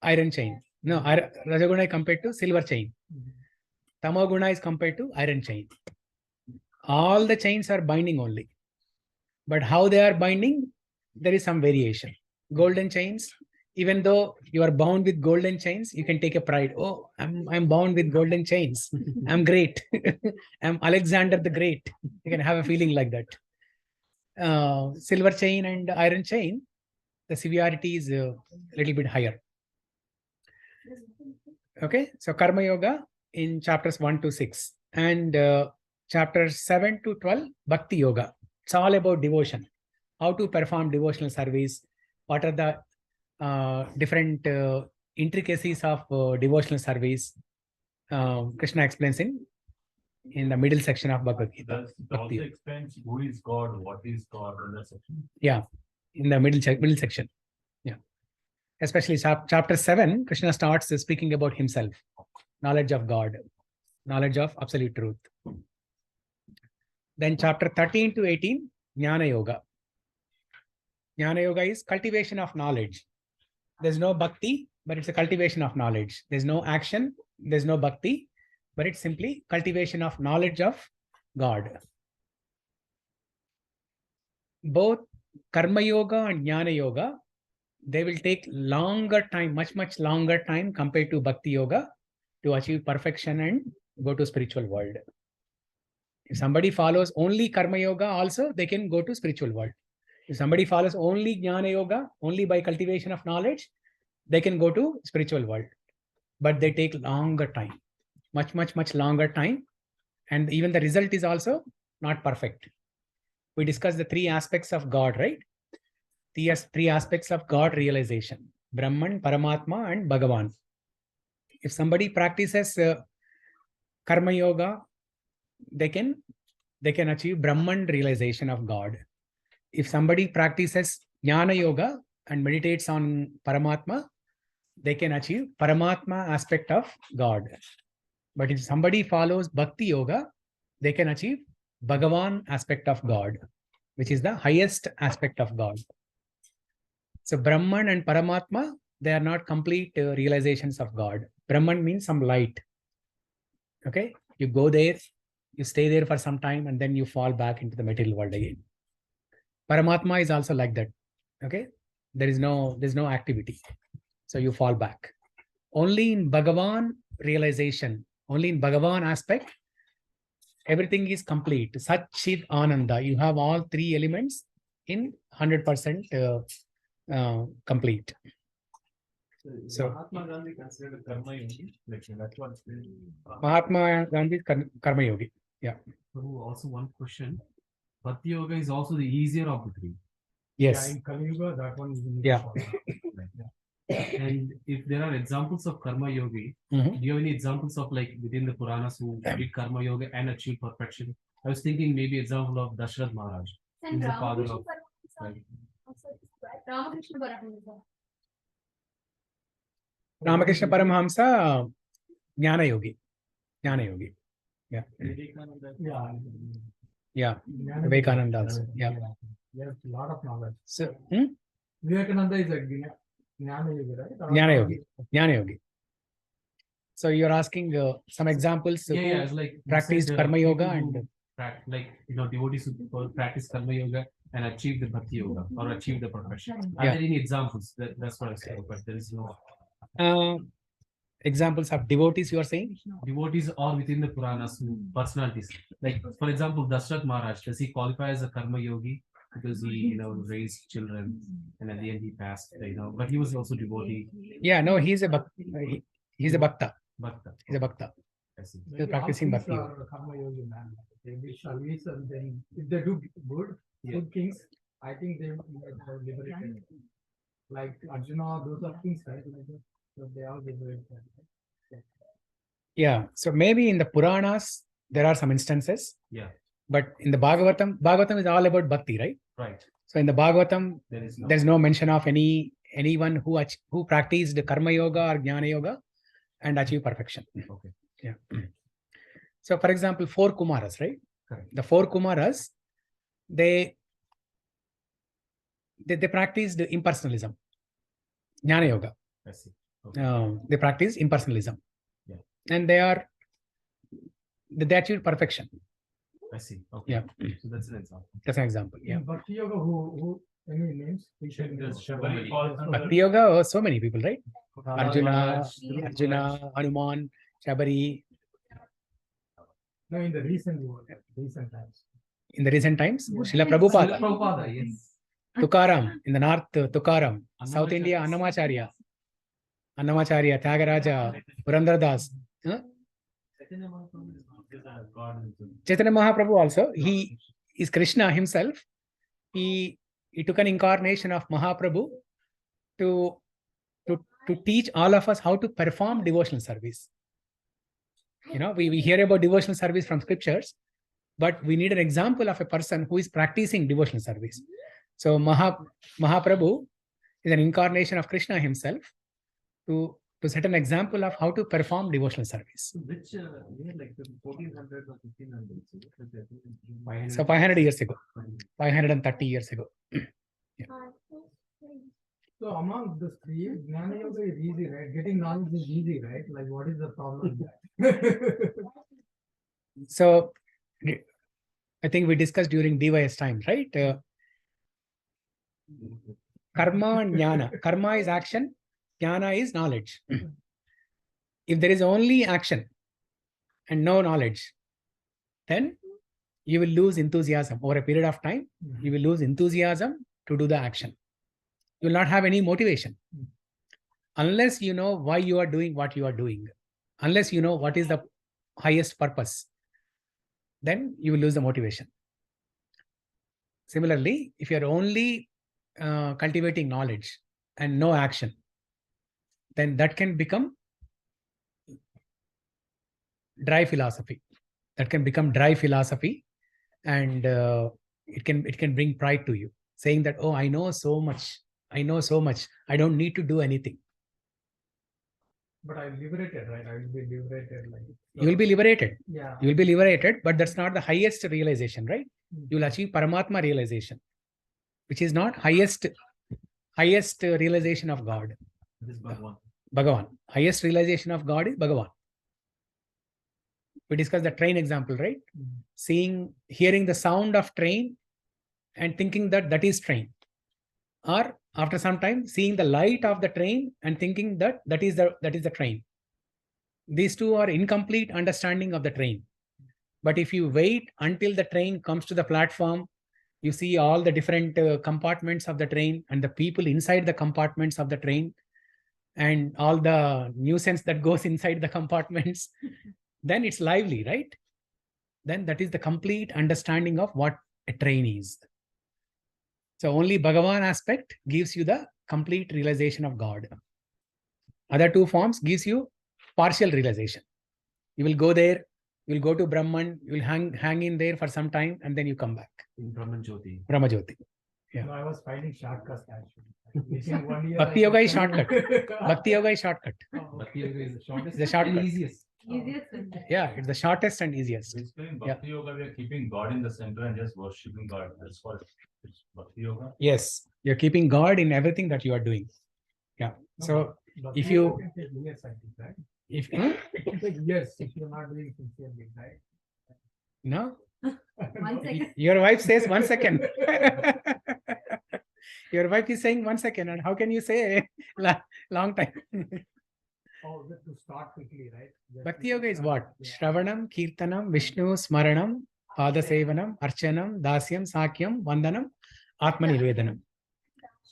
iron chain. No, Rajoguna is compared to silver chain. Tamoguna is compared to iron chain. All the chains are binding only. But how they are binding, there is some variation. Golden chains, even though you are bound with golden chains, you can take a pride. Oh, I'm bound with golden chains. I'm great. I'm Alexander the Great. You can have a feeling like that. Silver chain and iron chain, the severity is a little bit higher. Okay, so Karma Yoga in chapters 1 to 6 and chapters 7 to 12, Bhakti Yoga. It's all about devotion. How to perform devotional service. What are the different intricacies of devotional service. Krishna explains in the middle section of Bhagavad Gita. Does it also explains who is God, what is God in that section? Yeah, in the middle section. Yeah. Especially chapter 7, Krishna starts speaking about himself, knowledge of God, knowledge of absolute truth. Then chapter 13 to 18, Jnana Yoga. Jnana Yoga is cultivation of knowledge. There's no bhakti, but it's a cultivation of knowledge. There's no action, there's no bhakti, but it's simply cultivation of knowledge of God. Both Karma Yoga and Jnana Yoga, they will take longer time, much longer time compared to Bhakti Yoga. to achieve perfection and go to spiritual world. If somebody follows only Karma Yoga, also they can go to spiritual world. If somebody follows only Jnana Yoga, only by cultivation of knowledge, they can go to spiritual world. But they take longer time, much longer time. And even the result is also not perfect. We discussed the three aspects of God, right? Three aspects of God realization: Brahman, Paramatma, and Bhagavan. If somebody practices Karma Yoga, they can achieve Brahman realization of God. If somebody practices Jnana Yoga and meditates on Paramatma, they can achieve Paramatma aspect of God. But if somebody follows Bhakti Yoga, they can achieve Bhagavan aspect of God, which is the highest aspect of God. So Brahman and Paramatma, they are not complete realizations of God. Brahman means some light. Okay, you go there, you stay there for some time, and then you fall back into the material world again. Paramatma is also like that. Okay, there's no activity, so you fall back. Only in Bhagavan realization, only in Bhagavan aspect, everything is complete. Sat Chit Ananda. You have all three elements in 100% complete. So Mahatma Gandhi considered karma yogi, like that's what. Mahatma Gandhi is Karma Yogi. Yeah. So also one question. Bhakti Yoga is also the easier of the three. Yes. Yeah, in Kali Yuga, that one is Yeah. And if there are examples of Karma Yogi, Mhm. do you have any examples of like within the Puranas who did Karma Yoga and achieved perfection? I was thinking maybe example of Dashrath Maharaj, who is the father of. Like, Ramakrishna Paramahamsa. Ramakrishna Paramahamsa, Jnana Yogi. Jnana Yogi. Yeah. Yeah. Yeah. Vivekananda also. Yeah. He has a lot of knowledge. So, Vivekananda is a Jnana Yogi, right? Or- Jnana Yogi. Jnana Yogi. So you're asking some examples who yeah, it's like you practiced said, Karma Yoga people who and like devotees who practice Karma Yoga and achieve the Bhakti Yoga or achieve the perfection. Are Yeah. there any examples? That's what I said, but there is no examples of devotees you are saying? devotees or within the Puranas personalities. Like for example, Dashrath Maharaj, does he qualify as a Karma Yogi because he raised children and at the end he passed? But he was also devotee. Yeah, no, he's a Bhakta. He's a Bhakta. Bhakta. He's a Bhakta. I see. He's practicing All kings Bhakti Yoga. are Karma Yogi, man. They will service and then if they do good, good kings, I think they will have liberated. Like Arjuna, those are kings, right? Like that. So they all liberated. Yeah, so maybe in the Puranas there are some instances. Yeah. But in the Bhagavatam is all about Bhakti, right? Right. So in the Bhagavatam, There's no mention of anyone who practiced Karma Yoga or Jnana Yoga and achieved perfection. Okay. Yeah. So for example, 4 Kumaras, right? Correct. The 4 Kumaras, they practiced impersonalism, Jnana Yoga. I see. Okay. They practice impersonalism. Yeah. And they achieved perfection. I see. Okay. Yeah. So that's an example. That's an example. Yeah. In Bhakti Yoga, who any names? Bhakti Yoga, so many people, right? Arjuna, Hanuman, Shabari. No, in the recent times. In the recent times, Srila Prabhupada. Prabhupada, yes. Tukaram, in the north, Tukaram. South India, Annamacharya, Tyagaraja, Purandradas. Chaitanya Mahaprabhu also, he is Krishna himself. He took an incarnation of Mahaprabhu to teach all of us how to perform devotional service. We hear about devotional service from scriptures, but we need an example of a person who is practicing devotional service. So Mahaprabhu is an incarnation of Krishna himself to set an example of how to perform devotional service. Which year, like 1400 or 1500? So 500 years ago, 530 years ago. Yeah. So among the three, Jnana Yoga is easy, right? Getting knowledge is easy, right? Like what is the problem there? So I think we discussed during DYS time, right? Karma and Jnana. Karma is action, Jnana is knowledge. If there is only action and no knowledge, then you will lose enthusiasm. Over a period of time, you will lose enthusiasm to do the action. You will not have any motivation. Unless you know why you are doing what you are doing, unless you know what is the highest purpose, then you will lose the motivation. Similarly, if you are only cultivating knowledge and no action, then that can become dry philosophy. That can become dry philosophy, and it can bring pride to you, saying that, oh, I know so much, I don't need to do anything. But I'm liberated, right? I will be liberated. Like You will be liberated. Yeah. You will be liberated, but that's not the highest realization, right? You will achieve Paramatma realization, which is not highest realization of God. This is Bhagwan. Bhagavan. Highest realization of God is Bhagavan. We discussed the train example, right? Hearing the sound of train and thinking that is train. Or after some time, seeing the light of the train and thinking that is the train. These two are incomplete understanding of the train. But if you wait until the train comes to the platform, you see all the different compartments of the train and the people inside the compartments of the train and all the nuisance that goes inside the compartments, then it's lively, right? Then that is the complete understanding of what a train is. So only Bhagavan aspect gives you the complete realization of God. Other two forms gives you partial realization. You will go there, you will go to Brahman, you will hang in there for some time, and then you come back. In Brahman Jyoti. Brahma Jyoti. Yeah. No, I was finding shortcuts actually. Within 1 year. Bhakti Yoga is shortcut. Bhakti Yoga is shortcut. Bhakti Yoga is the shortest The shortcut. and easiest. Easiest. Yeah, it's the shortest and easiest. Basically, in Bhakti Yoga, we are keeping God in the center and just worshipping God. That's what it's Bhakti Yoga. Yes, you're keeping God in everything that you are doing. Yeah. So Bhakti if you- Yoga can take years, I think, right? if It can take years if you're not doing sincerely, right? no, 1 second. your wife says 1 second. Your wife is saying 1 second, and how can you say long time? Oh, just to start quickly, right? Just Bhakti to Yoga is start, what? yeah. Shravanam, Kirtanam, Vishnu, Smaranam, Padasevanam, Archanam, Dasyam, Sakyam, Vandanam, Atmanivedanam.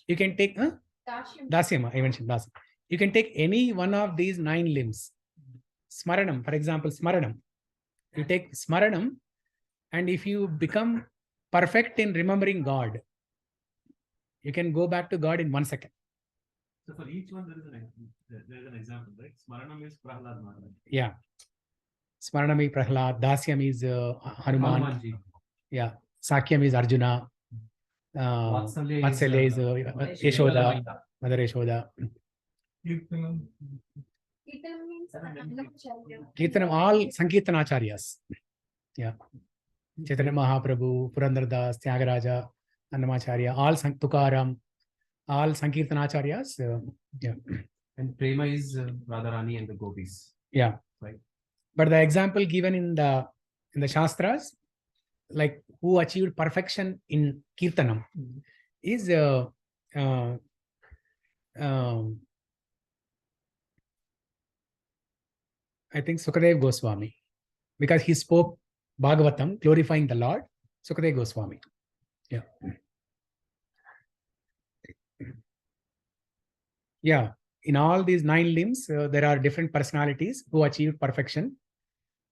You can take Dasyam, I mentioned Dasyam. You can take any one of these 9 limbs. Smaranam, for example, Smaranam. You take Smaranam, and if you become perfect in remembering God, you can go back to God in 1 second. So for each one, there is an example, right? Smaranam is Prahlad Maharaj. Yeah. Smaranam is Prahlad, Dasyam is Hanuman. Hanumanji. Yeah. Sakyam is Arjuna. Vatsalya is Yashoda, Mother Yashoda. Kirtanam. Kirtanam means Annamacharya. Kirtanam, all Sankirtanacharyas. Yeah. Chaitanya Mahaprabhu, Purandardas, Tyagaraja, Annamacharya, all Tukaram, all Sankirtanacharyas. Yeah. And Prema is Radharani and the Gopis. Yeah. Right. But the example given in the Shastras, like who achieved perfection in Kirtanam, is I think Sukadev Goswami, because he spoke Bhagavatam, glorifying the Lord. Sukadev Goswami. Yeah. Yeah. In all these 9 limbs, there are different personalities who achieved perfection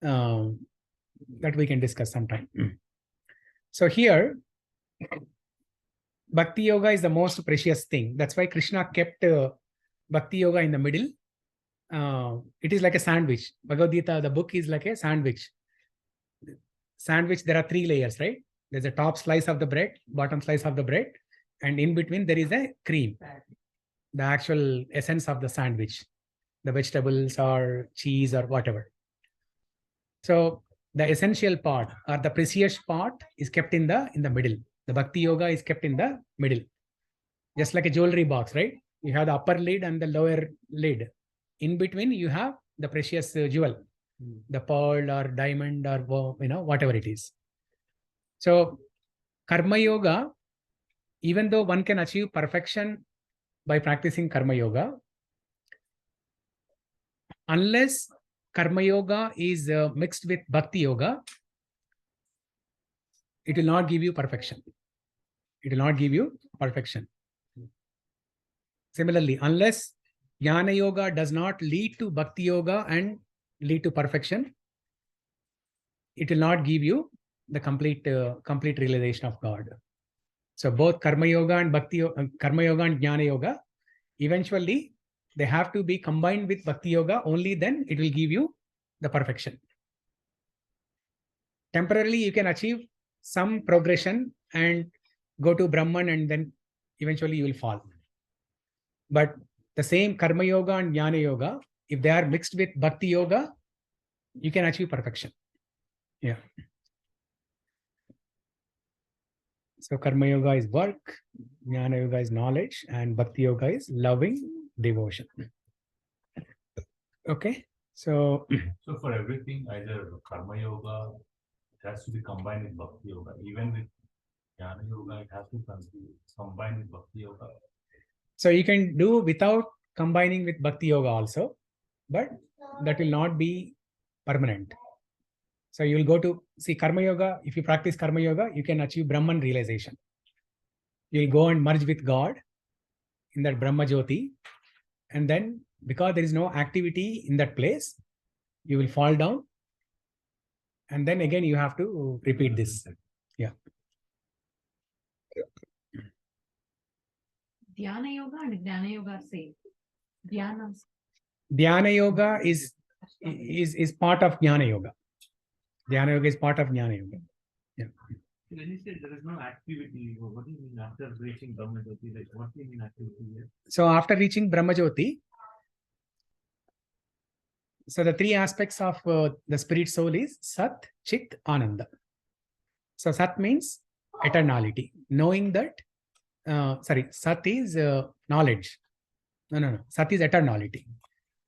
that we can discuss sometime. So here, Bhakti Yoga is the most precious thing. That's why Krishna kept Bhakti Yoga in the middle. It is like a sandwich. Bhagavad Gita, the book is like a sandwich. Sandwich, there are 3 layers, right? There's a top slice of the bread, bottom slice of the bread, and in between there is a cream, the actual essence of the sandwich, the vegetables or cheese or whatever. So the essential part or the precious part is kept in the middle. The Bhakti Yoga is kept in the middle. Just like a jewelry box, right? You have the upper lid and the lower lid. In between, you have the precious jewel, the pearl or diamond or whatever it is. So Karma Yoga, even though one can achieve perfection by practicing Karma Yoga, unless Karma Yoga is mixed with Bhakti Yoga, it will not give you perfection. It will not give you perfection. Similarly, unless Jnana Yoga does not lead to Bhakti Yoga and lead to perfection, it will not give you the complete realization of God. So both Karma Yoga and Karma Yoga and Jnana Yoga, eventually they have to be combined with Bhakti Yoga. Only then it will give you the perfection. Temporarily, you can achieve some progression and go to Brahman, and then eventually you will fall. But the same Karma Yoga and Jnana Yoga, if they are mixed with Bhakti Yoga, you can achieve perfection. Yeah. So Karma Yoga is work, Jnana Yoga is knowledge, and Bhakti Yoga is loving devotion. Okay. So for everything, either Karma Yoga, it has to be combined with Bhakti Yoga. Even with Jnana Yoga, it has to be combined with Bhakti Yoga. So you can do without combining with Bhakti Yoga also, but that will not be permanent. So you will go to see Karma Yoga. If you practice Karma Yoga, you can achieve Brahman realization. You will go and merge with God in that Brahma Jyoti, and then because there is no activity in that place, you will fall down, and then again you have to repeat this. Yeah. Dhyana Yoga and Jnana Yoga are same. Dhyana Yoga is part of Jnana Yoga. Dhyana Yoga is part of Jnana Yoga. Yeah. When you say there is no activity, what do you mean after reaching Brahma Jyoti? Like, what do you mean activity here? So after reaching Brahma Jyoti, so the three aspects of the spirit soul is Sat, Chit, Ananda. So Sat means eternality, knowing that. Sat is knowledge. No. Sat is eternality.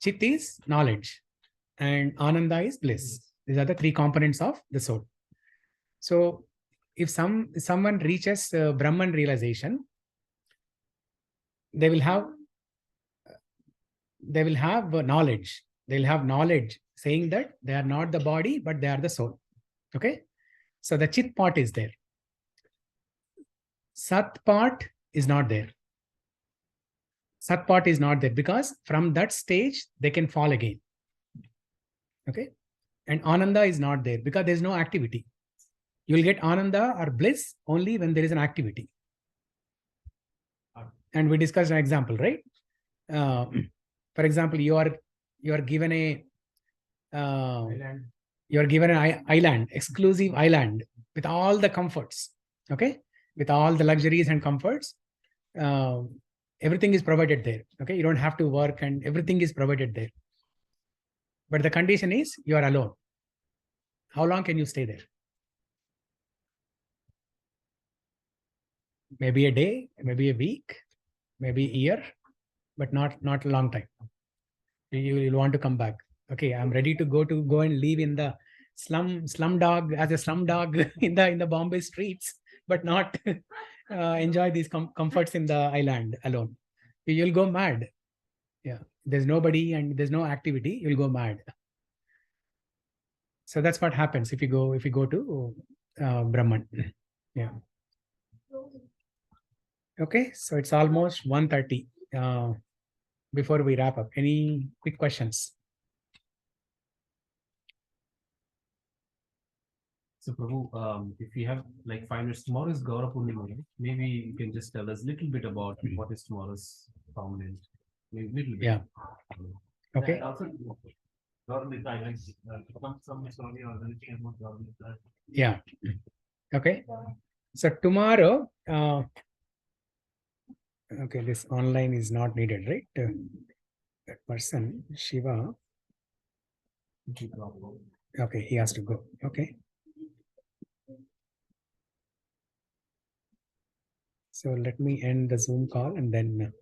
Chit is knowledge, and Ananda is bliss. These are the three components of the soul. So if someone reaches Brahman realization, they will have knowledge. They'll have knowledge saying that they are not the body, but they are the soul. Okay. So the Chit part is there. Sat part is not there. Sat part is not there because from that stage they can fall again. Okay. And Ananda is not there because there is no activity. You will get Ananda or bliss only when there is an activity. And we discussed an example, right? For example, you are given a island, exclusive island with all the comforts. Okay, with all the luxuries and comforts, everything is provided there. Okay, you don't have to work, and everything is provided there. But the condition is you are alone. How long can you stay there? Maybe a day, maybe a week, maybe a year, but not a long time. You will want to come back. Okay, I'm ready to go and live in the slum dog as a slum dog in the Bombay streets, but not enjoy these comforts in the island alone. You'll go mad. Yeah, there's nobody and there's no activity. You'll go mad. So that's what happens if you go to Brahman. Yeah. Okay, so it's almost 1:30. Before we wrap up, any quick questions? So Prabhu, if we have like 5 minutes, tomorrow is Gaura Purnima. Maybe you can just tell us a little bit about what is tomorrow's prominent. Maybe little bit. Yeah. Okay. And also, government islands, some story or anything about government. Yeah. Okay. So tomorrow, okay, this online is not needed, right? That person, Shiva. Okay, he has to go. Okay. So let me end the Zoom call and then